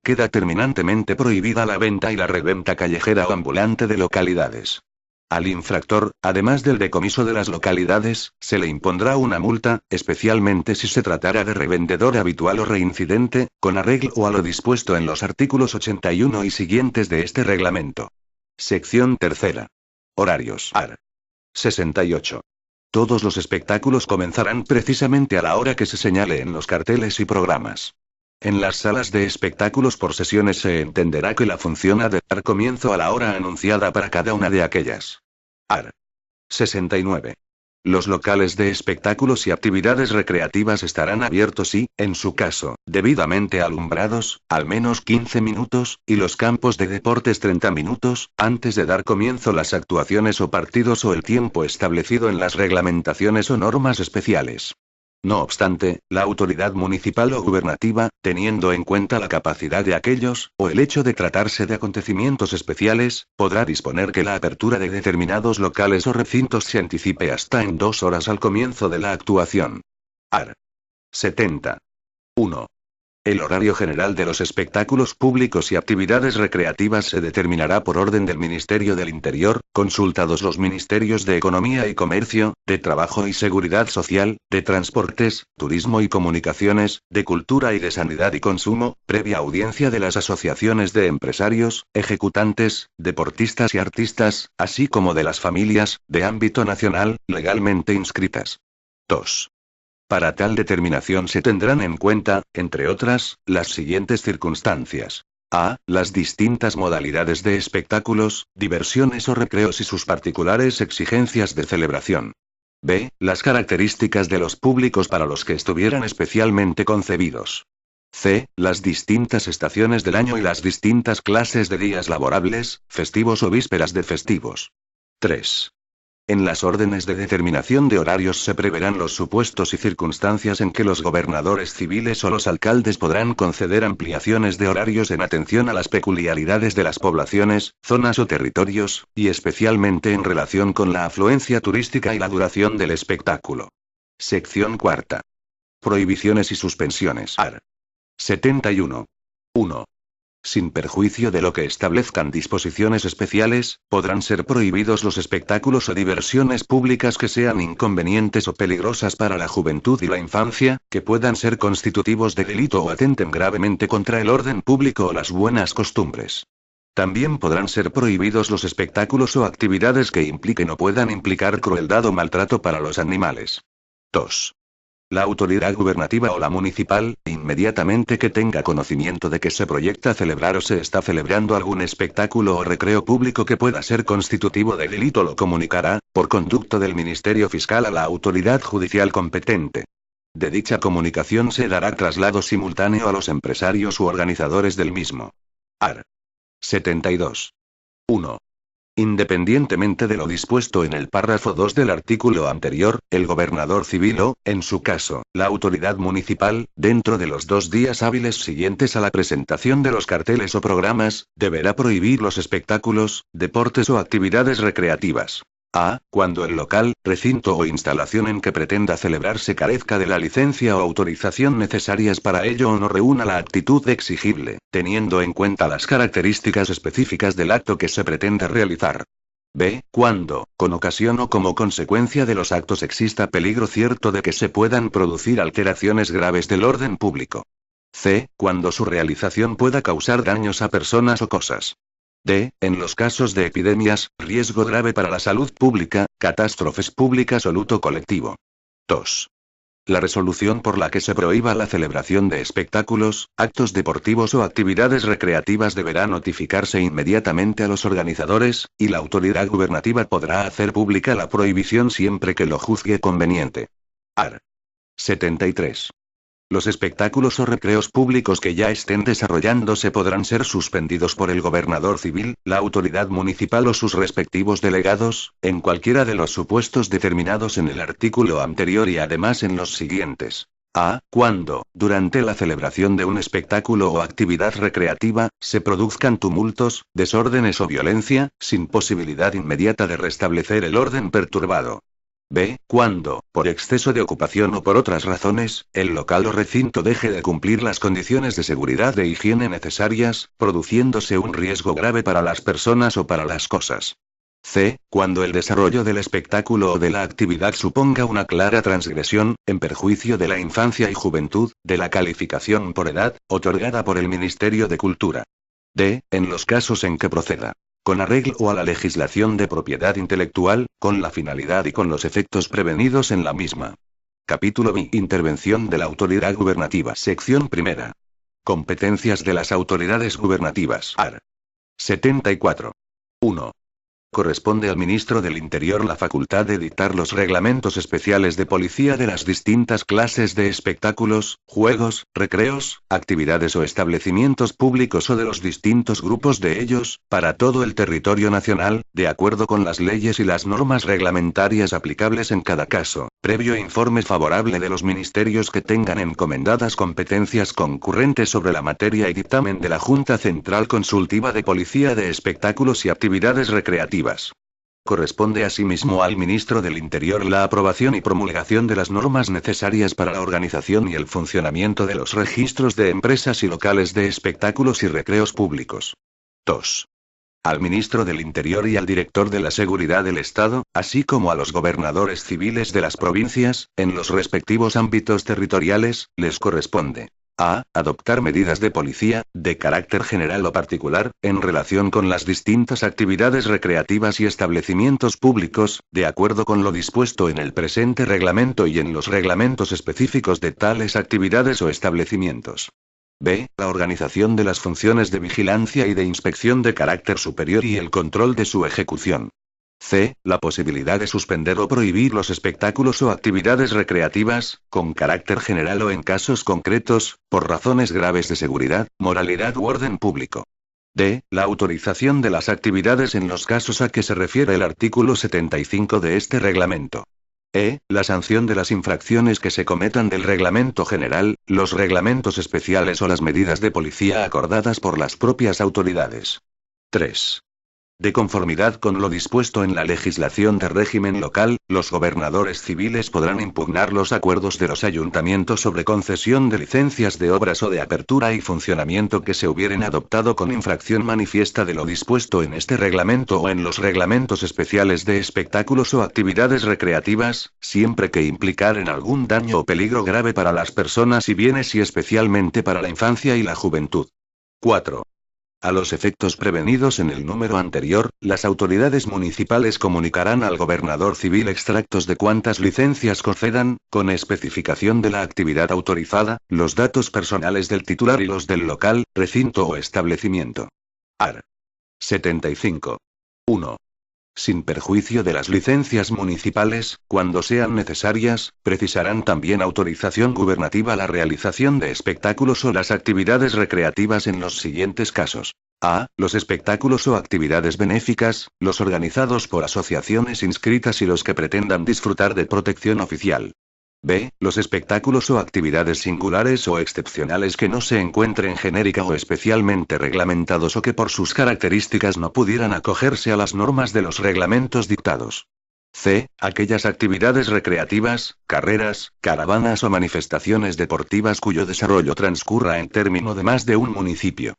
Queda terminantemente prohibida la venta y la reventa callejera o ambulante de localidades. Al infractor, además del decomiso de las localidades, se le impondrá una multa, especialmente si se tratara de revendedor habitual o reincidente, con arreglo a lo dispuesto en los artículos 81 y siguientes de este reglamento. Sección tercera. Horarios. Art. 68. Todos los espectáculos comenzarán precisamente a la hora que se señale en los carteles y programas. En las salas de espectáculos por sesiones se entenderá que la función ha de dar comienzo a la hora anunciada para cada una de aquellas. Art. 69. Los locales de espectáculos y actividades recreativas estarán abiertos y, en su caso, debidamente alumbrados, al menos 15 minutos, y los campos de deportes 30 minutos, antes de dar comienzo las actuaciones o partidos o el tiempo establecido en las reglamentaciones o normas especiales. No obstante, la autoridad municipal o gubernativa, teniendo en cuenta la capacidad de aquellos, o el hecho de tratarse de acontecimientos especiales, podrá disponer que la apertura de determinados locales o recintos se anticipe hasta en 2 horas al comienzo de la actuación. Art. 70. 1. El horario general de los espectáculos públicos y actividades recreativas se determinará por orden del Ministerio del Interior, consultados los Ministerios de Economía y Comercio, de Trabajo y Seguridad Social, de Transportes, Turismo y Comunicaciones, de Cultura y de Sanidad y Consumo, previa audiencia de las asociaciones de empresarios, ejecutantes, deportistas y artistas, así como de las familias, de ámbito nacional, legalmente inscritas. 2. Para tal determinación se tendrán en cuenta, entre otras, las siguientes circunstancias. A. Las distintas modalidades de espectáculos, diversiones o recreos y sus particulares exigencias de celebración. B. Las características de los públicos para los que estuvieran especialmente concebidos. C. Las distintas estaciones del año y las distintas clases de días laborables, festivos o vísperas de festivos. 3. En las órdenes de determinación de horarios se preverán los supuestos y circunstancias en que los gobernadores civiles o los alcaldes podrán conceder ampliaciones de horarios en atención a las peculiaridades de las poblaciones, zonas o territorios, y especialmente en relación con la afluencia turística y la duración del espectáculo. Sección cuarta. Prohibiciones y suspensiones. Art. 71. 1. Sin perjuicio de lo que establezcan disposiciones especiales, podrán ser prohibidos los espectáculos o diversiones públicas que sean inconvenientes o peligrosas para la juventud y la infancia, que puedan ser constitutivos de delito o atenten gravemente contra el orden público o las buenas costumbres. También podrán ser prohibidos los espectáculos o actividades que impliquen o puedan implicar crueldad o maltrato para los animales. 2. La autoridad gubernativa o la municipal, inmediatamente que tenga conocimiento de que se proyecta celebrar o se está celebrando algún espectáculo o recreo público que pueda ser constitutivo de delito, lo comunicará, por conducto del Ministerio Fiscal a la autoridad judicial competente. De dicha comunicación se dará traslado simultáneo a los empresarios u organizadores del mismo. Art. 72. 1. Independientemente de lo dispuesto en el párrafo 2 del artículo anterior, el gobernador civil o, en su caso, la autoridad municipal, dentro de los 2 días hábiles siguientes a la presentación de los carteles o programas, deberá prohibir los espectáculos, deportes o actividades recreativas. A. Cuando el local, recinto o instalación en que pretenda celebrarse carezca de la licencia o autorización necesarias para ello o no reúna la actitud exigible, teniendo en cuenta las características específicas del acto que se pretende realizar. B. Cuando, con ocasión o como consecuencia de los actos exista peligro cierto de que se puedan producir alteraciones graves del orden público. C. Cuando su realización pueda causar daños a personas o cosas. D. En los casos de epidemias, riesgo grave para la salud pública, catástrofes públicas o luto colectivo. 2. La resolución por la que se prohíba la celebración de espectáculos, actos deportivos o actividades recreativas deberá notificarse inmediatamente a los organizadores, y la autoridad gubernativa podrá hacer pública la prohibición siempre que lo juzgue conveniente. Art. 73. Los espectáculos o recreos públicos que ya estén desarrollándose podrán ser suspendidos por el gobernador civil, la autoridad municipal o sus respectivos delegados, en cualquiera de los supuestos determinados en el artículo anterior y además en los siguientes. A. Cuando, durante la celebración de un espectáculo o actividad recreativa, se produzcan tumultos, desórdenes o violencia, sin posibilidad inmediata de restablecer el orden perturbado. B. Cuando, por exceso de ocupación o por otras razones, el local o recinto deje de cumplir las condiciones de seguridad e higiene necesarias, produciéndose un riesgo grave para las personas o para las cosas. C. Cuando el desarrollo del espectáculo o de la actividad suponga una clara transgresión, en perjuicio de la infancia y juventud, de la calificación por edad, otorgada por el Ministerio de Cultura. D. En los casos en que proceda con arreglo a la legislación de propiedad intelectual, con la finalidad y con los efectos prevenidos en la misma. Capítulo B. Intervención de la autoridad gubernativa. Sección primera. Competencias de las autoridades gubernativas. Art. 74. 1. Corresponde al ministro del Interior la facultad de dictar los reglamentos especiales de policía de las distintas clases de espectáculos, juegos, recreos, actividades o establecimientos públicos o de los distintos grupos de ellos, para todo el territorio nacional, de acuerdo con las leyes y las normas reglamentarias aplicables en cada caso, previo informe favorable de los ministerios que tengan encomendadas competencias concurrentes sobre la materia y dictamen de la Junta Central Consultiva de Policía de Espectáculos y Actividades Recreativas. Corresponde asimismo al ministro del Interior la aprobación y promulgación de las normas necesarias para la organización y el funcionamiento de los registros de empresas y locales de espectáculos y recreos públicos. 2. Al ministro del Interior y al director de la Seguridad del Estado, así como a los gobernadores civiles de las provincias, en los respectivos ámbitos territoriales, les corresponde: A. Adoptar medidas de policía, de carácter general o particular, en relación con las distintas actividades recreativas y establecimientos públicos, de acuerdo con lo dispuesto en el presente reglamento y en los reglamentos específicos de tales actividades o establecimientos. B. La organización de las funciones de vigilancia y de inspección de carácter superior y el control de su ejecución. C. La posibilidad de suspender o prohibir los espectáculos o actividades recreativas, con carácter general o en casos concretos, por razones graves de seguridad, moralidad u orden público. D. La autorización de las actividades en los casos a que se refiere el artículo 75 de este reglamento. E. La sanción de las infracciones que se cometan del reglamento general, los reglamentos especiales o las medidas de policía acordadas por las propias autoridades. 3. De conformidad con lo dispuesto en la legislación de régimen local, los gobernadores civiles podrán impugnar los acuerdos de los ayuntamientos sobre concesión de licencias de obras o de apertura y funcionamiento que se hubieren adoptado con infracción manifiesta de lo dispuesto en este reglamento o en los reglamentos especiales de espectáculos o actividades recreativas, siempre que implicaren algún daño o peligro grave para las personas y bienes y especialmente para la infancia y la juventud. 4. A los efectos prevenidos en el número anterior, las autoridades municipales comunicarán al gobernador civil extractos de cuantas licencias concedan, con especificación de la actividad autorizada, los datos personales del titular y los del local, recinto o establecimiento. Art. 75. 1. Sin perjuicio de las licencias municipales, cuando sean necesarias, precisarán también autorización gubernativa a la realización de espectáculos o las actividades recreativas en los siguientes casos. A. Los espectáculos o actividades benéficas, los organizados por asociaciones inscritas y los que pretendan disfrutar de protección oficial. B. Los espectáculos o actividades singulares o excepcionales que no se encuentren genérica o especialmente reglamentados o que por sus características no pudieran acogerse a las normas de los reglamentos dictados. C. Aquellas actividades recreativas, carreras, caravanas o manifestaciones deportivas cuyo desarrollo transcurra en término de más de un municipio.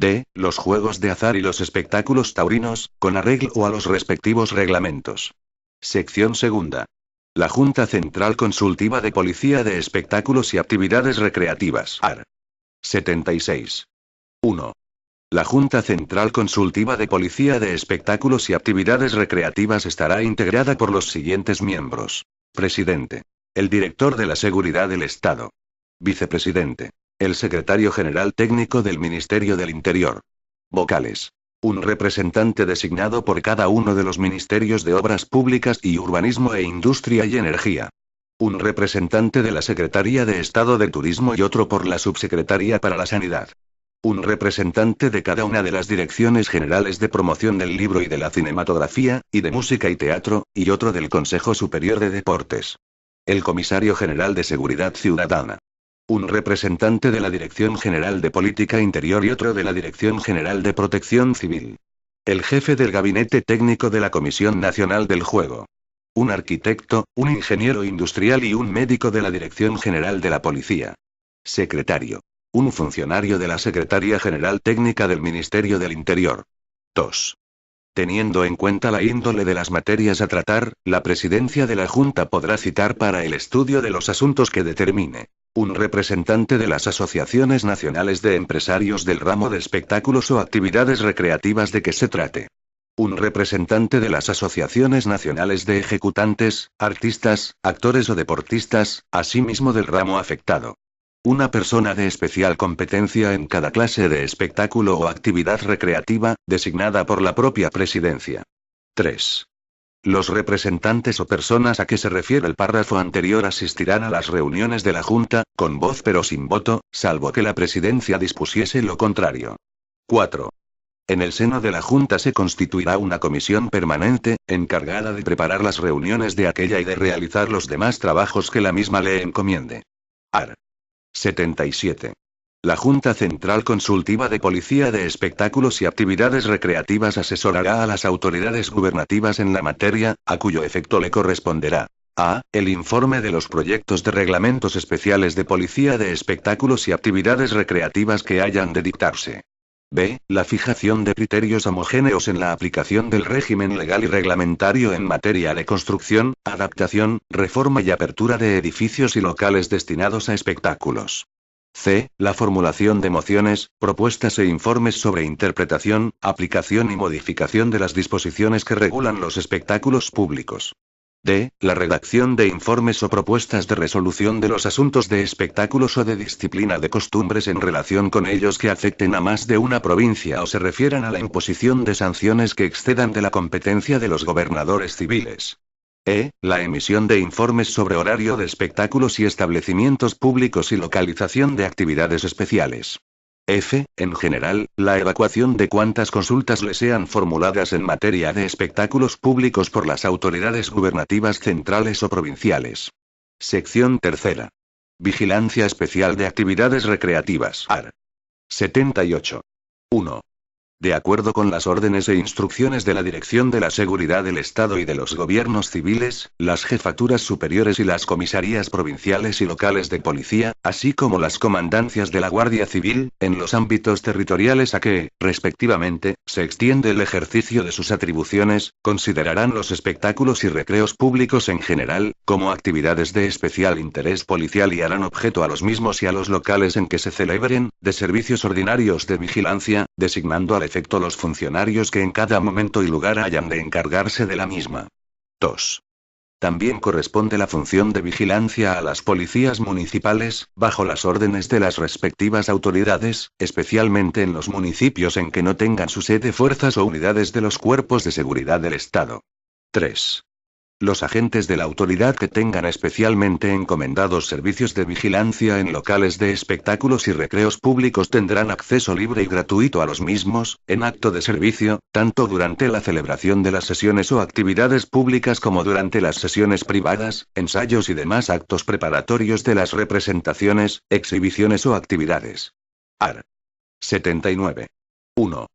D. Los juegos de azar y los espectáculos taurinos, con arreglo a los respectivos reglamentos. Sección segunda. La Junta Central Consultiva de Policía de Espectáculos y Actividades Recreativas. AR. 76. 1. La Junta Central Consultiva de Policía de Espectáculos y Actividades Recreativas estará integrada por los siguientes miembros. Presidente. El director de la Seguridad del Estado. Vicepresidente. El secretario general técnico del Ministerio del Interior. Vocales. Un representante designado por cada uno de los ministerios de Obras Públicas y Urbanismo e Industria y Energía. Un representante de la Secretaría de Estado de Turismo y otro por la Subsecretaría para la Sanidad. Un representante de cada una de las direcciones generales de promoción del libro y de la cinematografía, y de música y teatro, y otro del Consejo Superior de Deportes. El comisario general de Seguridad Ciudadana. Un representante de la Dirección General de Política Interior y otro de la Dirección General de Protección Civil. El jefe del Gabinete Técnico de la Comisión Nacional del Juego. Un arquitecto, un ingeniero industrial y un médico de la Dirección General de la Policía. Secretario. Un funcionario de la Secretaría General Técnica del Ministerio del Interior. 2. Teniendo en cuenta la índole de las materias a tratar, la presidencia de la Junta podrá citar para el estudio de los asuntos que determine. Un representante de las asociaciones nacionales de empresarios del ramo de espectáculos o actividades recreativas de que se trate. Un representante de las asociaciones nacionales de ejecutantes, artistas, actores o deportistas, asimismo del ramo afectado. Una persona de especial competencia en cada clase de espectáculo o actividad recreativa, designada por la propia presidencia. 3. Los representantes o personas a que se refiere el párrafo anterior asistirán a las reuniones de la Junta, con voz pero sin voto, salvo que la presidencia dispusiese lo contrario. 4. En el seno de la Junta se constituirá una comisión permanente, encargada de preparar las reuniones de aquella y de realizar los demás trabajos que la misma le encomiende. AR. 77. La Junta Central Consultiva de Policía de Espectáculos y Actividades Recreativas asesorará a las autoridades gubernativas en la materia, a cuyo efecto le corresponderá: a. El informe de los proyectos de reglamentos especiales de policía de espectáculos y actividades recreativas que hayan de dictarse. B. La fijación de criterios homogéneos en la aplicación del régimen legal y reglamentario en materia de construcción, adaptación, reforma y apertura de edificios y locales destinados a espectáculos. C. La formulación de mociones, propuestas e informes sobre interpretación, aplicación y modificación de las disposiciones que regulan los espectáculos públicos. D. La redacción de informes o propuestas de resolución de los asuntos de espectáculos o de disciplina de costumbres en relación con ellos que afecten a más de una provincia o se refieran a la imposición de sanciones que excedan de la competencia de los gobernadores civiles. E. La emisión de informes sobre horario de espectáculos y establecimientos públicos y localización de actividades especiales. F. En general, la evacuación de cuantas consultas le sean formuladas en materia de espectáculos públicos por las autoridades gubernativas centrales o provinciales. Sección tercera. Vigilancia especial de actividades recreativas. AR. 78. 1. De acuerdo con las órdenes e instrucciones de la Dirección de la Seguridad del Estado y de los gobiernos civiles, las jefaturas superiores y las comisarías provinciales y locales de policía, así como las comandancias de la Guardia Civil, en los ámbitos territoriales a que, respectivamente, se extiende el ejercicio de sus atribuciones, considerarán los espectáculos y recreos públicos en general, como actividades de especial interés policial y harán objeto a los mismos y a los locales en que se celebren, de servicios ordinarios de vigilancia, designando al efecto los funcionarios que en cada momento y lugar hayan de encargarse de la misma. 2. También corresponde la función de vigilancia a las policías municipales, bajo las órdenes de las respectivas autoridades, especialmente en los municipios en que no tengan su sede fuerzas o unidades de los cuerpos de seguridad del Estado. 3. Los agentes de la autoridad que tengan especialmente encomendados servicios de vigilancia en locales de espectáculos y recreos públicos tendrán acceso libre y gratuito a los mismos, en acto de servicio, tanto durante la celebración de las sesiones o actividades públicas como durante las sesiones privadas, ensayos y demás actos preparatorios de las representaciones, exhibiciones o actividades. AR. 79. 1.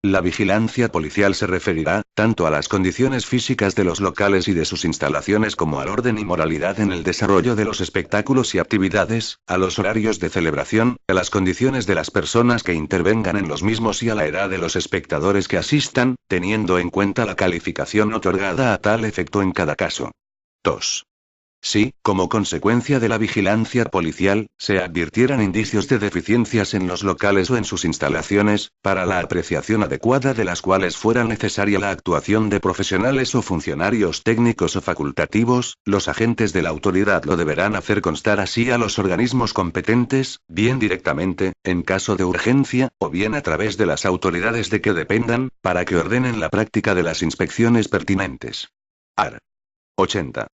La vigilancia policial se referirá, tanto a las condiciones físicas de los locales y de sus instalaciones como al orden y moralidad en el desarrollo de los espectáculos y actividades, a los horarios de celebración, a las condiciones de las personas que intervengan en los mismos y a la edad de los espectadores que asistan, teniendo en cuenta la calificación otorgada a tal efecto en cada caso. 2. Si, como consecuencia de la vigilancia policial, se advirtieran indicios de deficiencias en los locales o en sus instalaciones, para la apreciación adecuada de las cuales fuera necesaria la actuación de profesionales o funcionarios técnicos o facultativos, los agentes de la autoridad lo deberán hacer constar así a los organismos competentes, bien directamente, en caso de urgencia, o bien a través de las autoridades de que dependan, para que ordenen la práctica de las inspecciones pertinentes. Art. 80.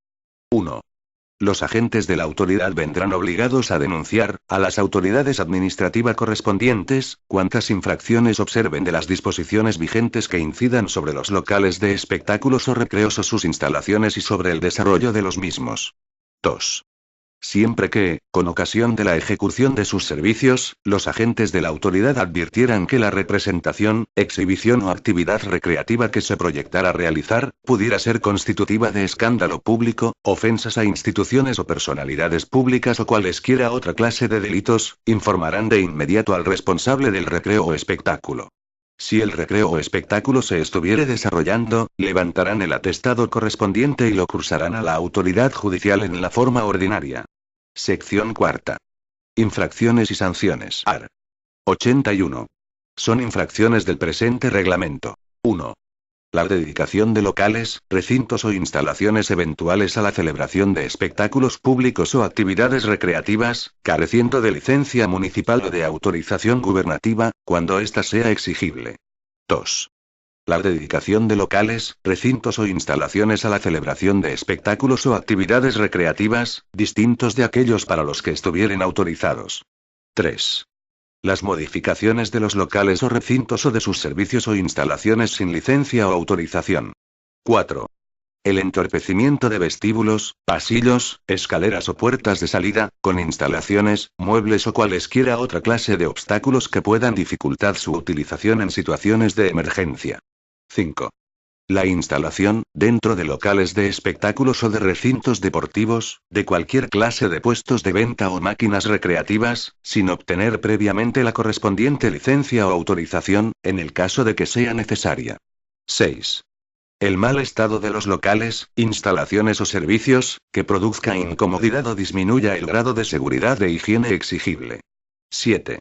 1. Los agentes de la autoridad vendrán obligados a denunciar, a las autoridades administrativas correspondientes, cuantas infracciones observen de las disposiciones vigentes que incidan sobre los locales de espectáculos o recreos o sus instalaciones y sobre el desarrollo de los mismos. 2. Siempre que, con ocasión de la ejecución de sus servicios, los agentes de la autoridad advirtieran que la representación, exhibición o actividad recreativa que se proyectara realizar, pudiera ser constitutiva de escándalo público, ofensas a instituciones o personalidades públicas o cualesquiera otra clase de delitos, informarán de inmediato al responsable del recreo o espectáculo. Si el recreo o espectáculo se estuviere desarrollando, levantarán el atestado correspondiente y lo cursarán a la autoridad judicial en la forma ordinaria. Sección cuarta. Infracciones y sanciones. Art. 81. Son infracciones del presente reglamento. 1. La dedicación de locales, recintos o instalaciones eventuales a la celebración de espectáculos públicos o actividades recreativas, careciendo de licencia municipal o de autorización gubernativa, cuando ésta sea exigible. 2. La dedicación de locales, recintos o instalaciones a la celebración de espectáculos o actividades recreativas, distintos de aquellos para los que estuvieren autorizados. 3. Las modificaciones de los locales o recintos o de sus servicios o instalaciones sin licencia o autorización. 4. El entorpecimiento de vestíbulos, pasillos, escaleras o puertas de salida, con instalaciones, muebles o cualesquiera otra clase de obstáculos que puedan dificultar su utilización en situaciones de emergencia. 5. La instalación, dentro de locales de espectáculos o de recintos deportivos, de cualquier clase de puestos de venta o máquinas recreativas, sin obtener previamente la correspondiente licencia o autorización, en el caso de que sea necesaria. 6. El mal estado de los locales, instalaciones o servicios, que produzca incomodidad o disminuya el grado de seguridad e higiene exigible. 7.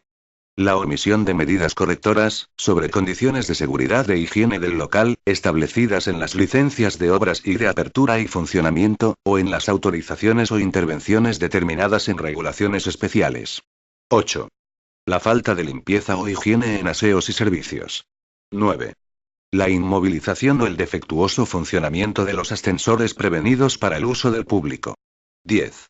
La omisión de medidas correctoras, sobre condiciones de seguridad e higiene del local, establecidas en las licencias de obras y de apertura y funcionamiento, o en las autorizaciones o intervenciones determinadas en regulaciones especiales. 8. La falta de limpieza o higiene en aseos y servicios. 9. La inmovilización o el defectuoso funcionamiento de los ascensores prevenidos para el uso del público. 10.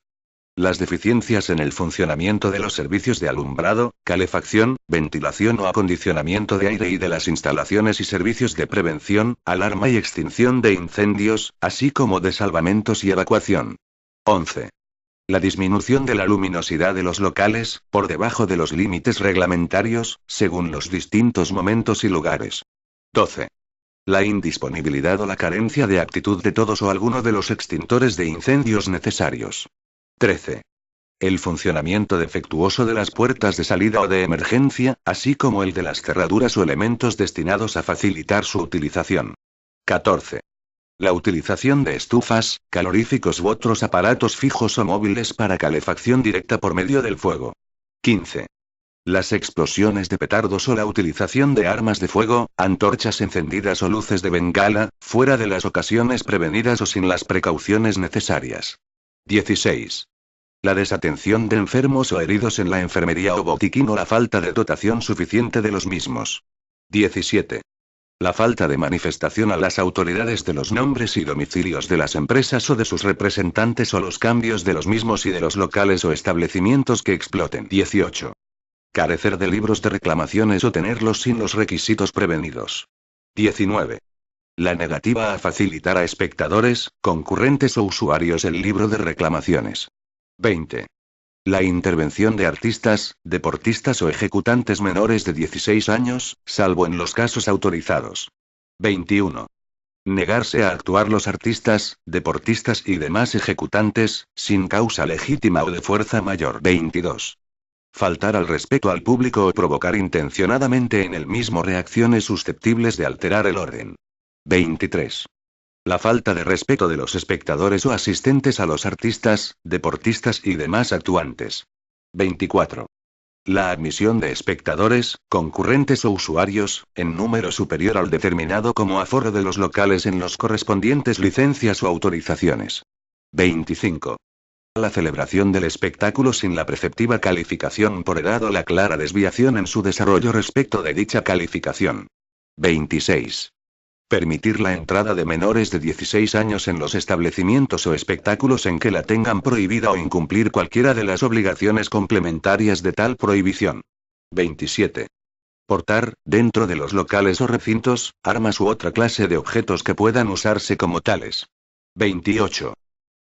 Las deficiencias en el funcionamiento de los servicios de alumbrado, calefacción, ventilación o acondicionamiento de aire y de las instalaciones y servicios de prevención, alarma y extinción de incendios, así como de salvamentos y evacuación. 11. La disminución de la luminosidad de los locales, por debajo de los límites reglamentarios, según los distintos momentos y lugares. 12. La indisponibilidad o la carencia de aptitud de todos o alguno de los extintores de incendios necesarios. 13. El funcionamiento defectuoso de las puertas de salida o de emergencia, así como el de las cerraduras o elementos destinados a facilitar su utilización. 14. La utilización de estufas, caloríficos u otros aparatos fijos o móviles para calefacción directa por medio del fuego. 15. Las explosiones de petardos o la utilización de armas de fuego, antorchas encendidas o luces de bengala, fuera de las ocasiones prevenidas o sin las precauciones necesarias. 16. La desatención de enfermos o heridos en la enfermería o botiquín o la falta de dotación suficiente de los mismos. 17. La falta de manifestación a las autoridades de los nombres y domicilios de las empresas o de sus representantes o los cambios de los mismos y de los locales o establecimientos que exploten. 18. Carecer de libros de reclamaciones o tenerlos sin los requisitos prevenidos. 19. La negativa a facilitar a espectadores, concurrentes o usuarios el libro de reclamaciones. 20. La intervención de artistas, deportistas o ejecutantes menores de 16 años, salvo en los casos autorizados. 21. Negarse a actuar los artistas, deportistas y demás ejecutantes, sin causa legítima o de fuerza mayor. 22. Faltar al respeto al público o provocar intencionadamente en el mismo reacciones susceptibles de alterar el orden. 23. La falta de respeto de los espectadores o asistentes a los artistas, deportistas y demás actuantes. 24. La admisión de espectadores, concurrentes o usuarios, en número superior al determinado como aforo de los locales en los correspondientes licencias o autorizaciones. 25. La celebración del espectáculo sin la preceptiva calificación por edad o la clara desviación en su desarrollo respecto de dicha calificación. 26. Permitir la entrada de menores de 16 años en los establecimientos o espectáculos en que la tengan prohibida o incumplir cualquiera de las obligaciones complementarias de tal prohibición. 27. Portar, dentro de los locales o recintos, armas u otra clase de objetos que puedan usarse como tales. 28.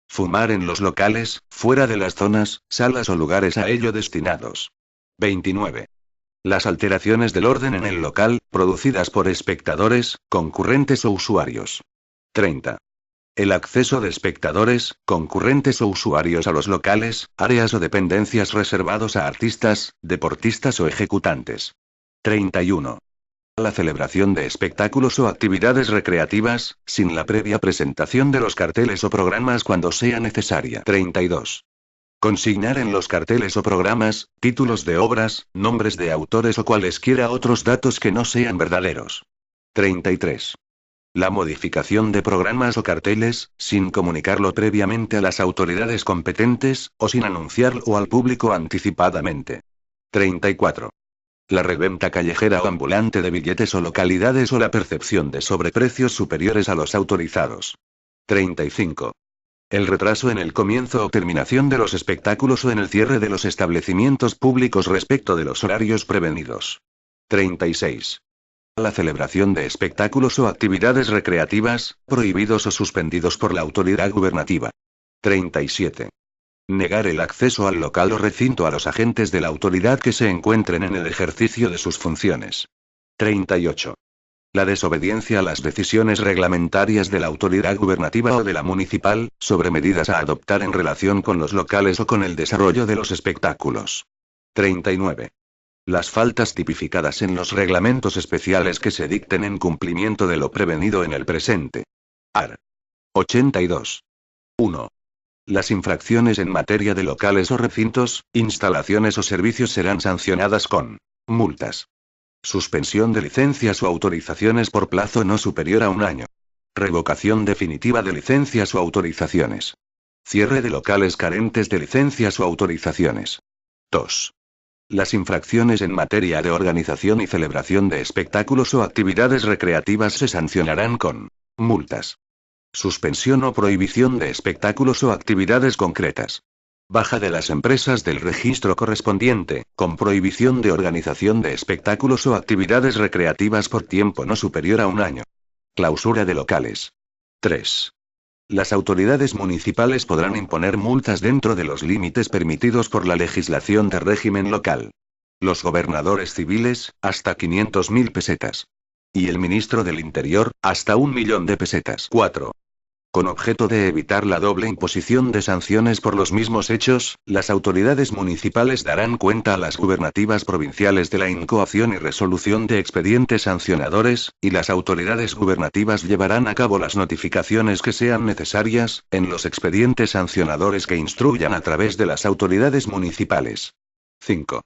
Fumar en los locales, fuera de las zonas, salas o lugares a ello destinados. 29. Las alteraciones del orden en el local, producidas por espectadores, concurrentes o usuarios. 30. El acceso de espectadores, concurrentes o usuarios a los locales, áreas o dependencias reservados a artistas, deportistas o ejecutantes. 31. La celebración de espectáculos o actividades recreativas, sin la previa presentación de los carteles o programas cuando sea necesaria. 32. Consignar en los carteles o programas, títulos de obras, nombres de autores o cualesquiera otros datos que no sean verdaderos. 33. La modificación de programas o carteles, sin comunicarlo previamente a las autoridades competentes, o sin anunciarlo al público anticipadamente. 34. La reventa callejera o ambulante de billetes o localidades o la percepción de sobreprecios superiores a los autorizados. 35. El retraso en el comienzo o terminación de los espectáculos o en el cierre de los establecimientos públicos respecto de los horarios prevenidos. 36. La celebración de espectáculos o actividades recreativas, prohibidos o suspendidos por la autoridad gubernativa. 37. Negar el acceso al local o recinto a los agentes de la autoridad que se encuentren en el ejercicio de sus funciones. 38. La desobediencia a las decisiones reglamentarias de la autoridad gubernativa o de la municipal, sobre medidas a adoptar en relación con los locales o con el desarrollo de los espectáculos. 39. Las faltas tipificadas en los reglamentos especiales que se dicten en cumplimiento de lo prevenido en el presente. Art. 82. 1. Las infracciones en materia de locales o recintos, instalaciones o servicios serán sancionadas con multas. Suspensión de licencias o autorizaciones por plazo no superior a un año. Revocación definitiva de licencias o autorizaciones. Cierre de locales carentes de licencias o autorizaciones. 2. Las infracciones en materia de organización y celebración de espectáculos o actividades recreativas se sancionarán con multas. Suspensión o prohibición de espectáculos o actividades concretas. Baja de las empresas del registro correspondiente, con prohibición de organización de espectáculos o actividades recreativas por tiempo no superior a un año. Clausura de locales. 3. Las autoridades municipales podrán imponer multas dentro de los límites permitidos por la legislación de régimen local. Los gobernadores civiles, hasta 500.000 pesetas. Y el ministro del Interior, hasta 1.000.000 de pesetas. 4. Con objeto de evitar la doble imposición de sanciones por los mismos hechos, las autoridades municipales darán cuenta a las gubernativas provinciales de la incoación y resolución de expedientes sancionadores, y las autoridades gubernativas llevarán a cabo las notificaciones que sean necesarias, en los expedientes sancionadores que instruyan a través de las autoridades municipales. 5.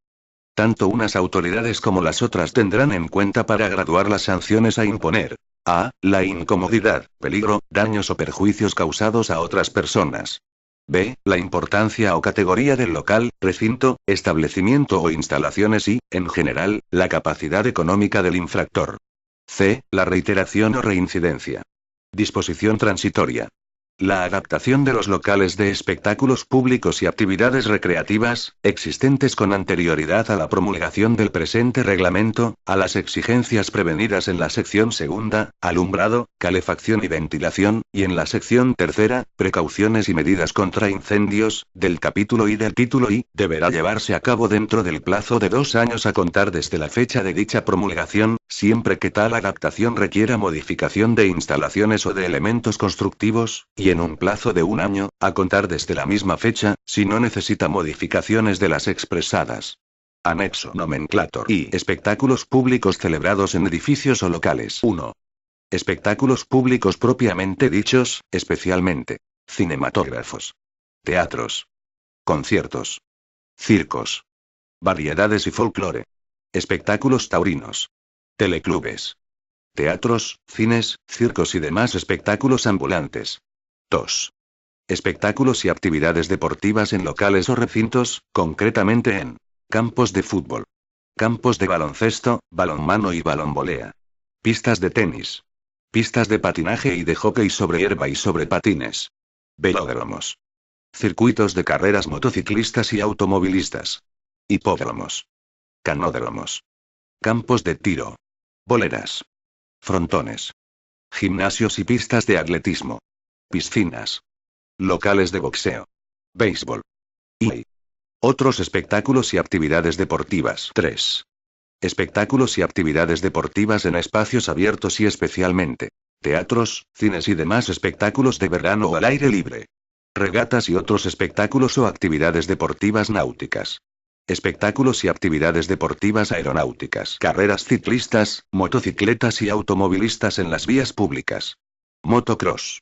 Tanto unas autoridades como las otras tendrán en cuenta para graduar las sanciones a imponer. A. La incomodidad, peligro, daños o perjuicios causados a otras personas. B. La importancia o categoría del local, recinto, establecimiento o instalaciones y, en general, la capacidad económica del infractor. C. La reiteración o reincidencia. Disposición transitoria. La adaptación de los locales de espectáculos públicos y actividades recreativas, existentes con anterioridad a la promulgación del presente reglamento, a las exigencias prevenidas en la sección segunda, alumbrado, calefacción y ventilación, y en la sección tercera, precauciones y medidas contra incendios, del capítulo I del título I, deberá llevarse a cabo dentro del plazo de 2 años a contar desde la fecha de dicha promulgación, siempre que tal adaptación requiera modificación de instalaciones o de elementos constructivos, y en un plazo de 1 año, a contar desde la misma fecha, si no necesita modificaciones de las expresadas. Anexo Nomenclator y espectáculos públicos celebrados en edificios o locales. 1. Espectáculos públicos propiamente dichos, especialmente cinematógrafos, teatros, conciertos, circos, variedades y folclore, espectáculos taurinos, teleclubes, teatros, cines, circos y demás espectáculos ambulantes. 2. Espectáculos y actividades deportivas en locales o recintos, concretamente en campos de fútbol, campos de baloncesto, balonmano y balonvolea, pistas de tenis, pistas de patinaje y de hockey sobre hierba y sobre patines, velódromos, circuitos de carreras motociclistas y automovilistas, hipódromos, canódromos, campos de tiro, boleras, frontones, gimnasios y pistas de atletismo, piscinas, locales de boxeo, béisbol y otros espectáculos y actividades deportivas. 3. Espectáculos y actividades deportivas en espacios abiertos y especialmente teatros, cines y demás espectáculos de verano o al aire libre. Regatas y otros espectáculos o actividades deportivas náuticas. Espectáculos y actividades deportivas aeronáuticas. Carreras ciclistas, motocicletas y automovilistas en las vías públicas. Motocross.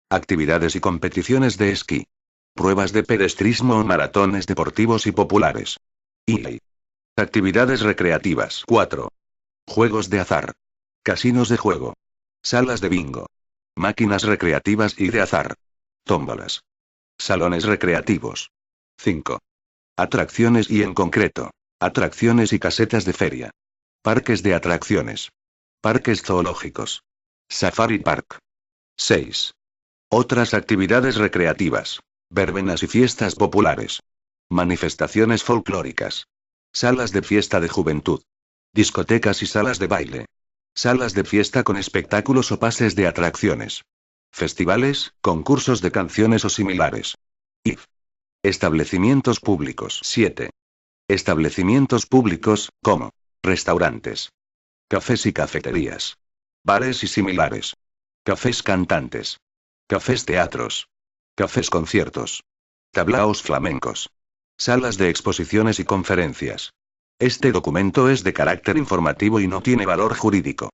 Actividades y competiciones de esquí. Pruebas de pedestrismo o maratones deportivos y populares. Y actividades recreativas. 4. Juegos de azar. Casinos de juego. Salas de bingo. Máquinas recreativas y de azar. Tómbolas. Salones recreativos. 5. Atracciones y en concreto, atracciones y casetas de feria. Parques de atracciones. Parques zoológicos. Safari Park. 6. Otras actividades recreativas. Verbenas y fiestas populares. Manifestaciones folclóricas. Salas de fiesta de juventud. Discotecas y salas de baile. Salas de fiesta con espectáculos o pases de atracciones. Festivales, concursos de canciones o similares. Y establecimientos públicos. 7. Establecimientos públicos, como restaurantes, cafés y cafeterías, bares y similares, cafés cantantes, cafés teatros, cafés conciertos, tablaos flamencos, salas de exposiciones y conferencias. Este documento es de carácter informativo y no tiene valor jurídico.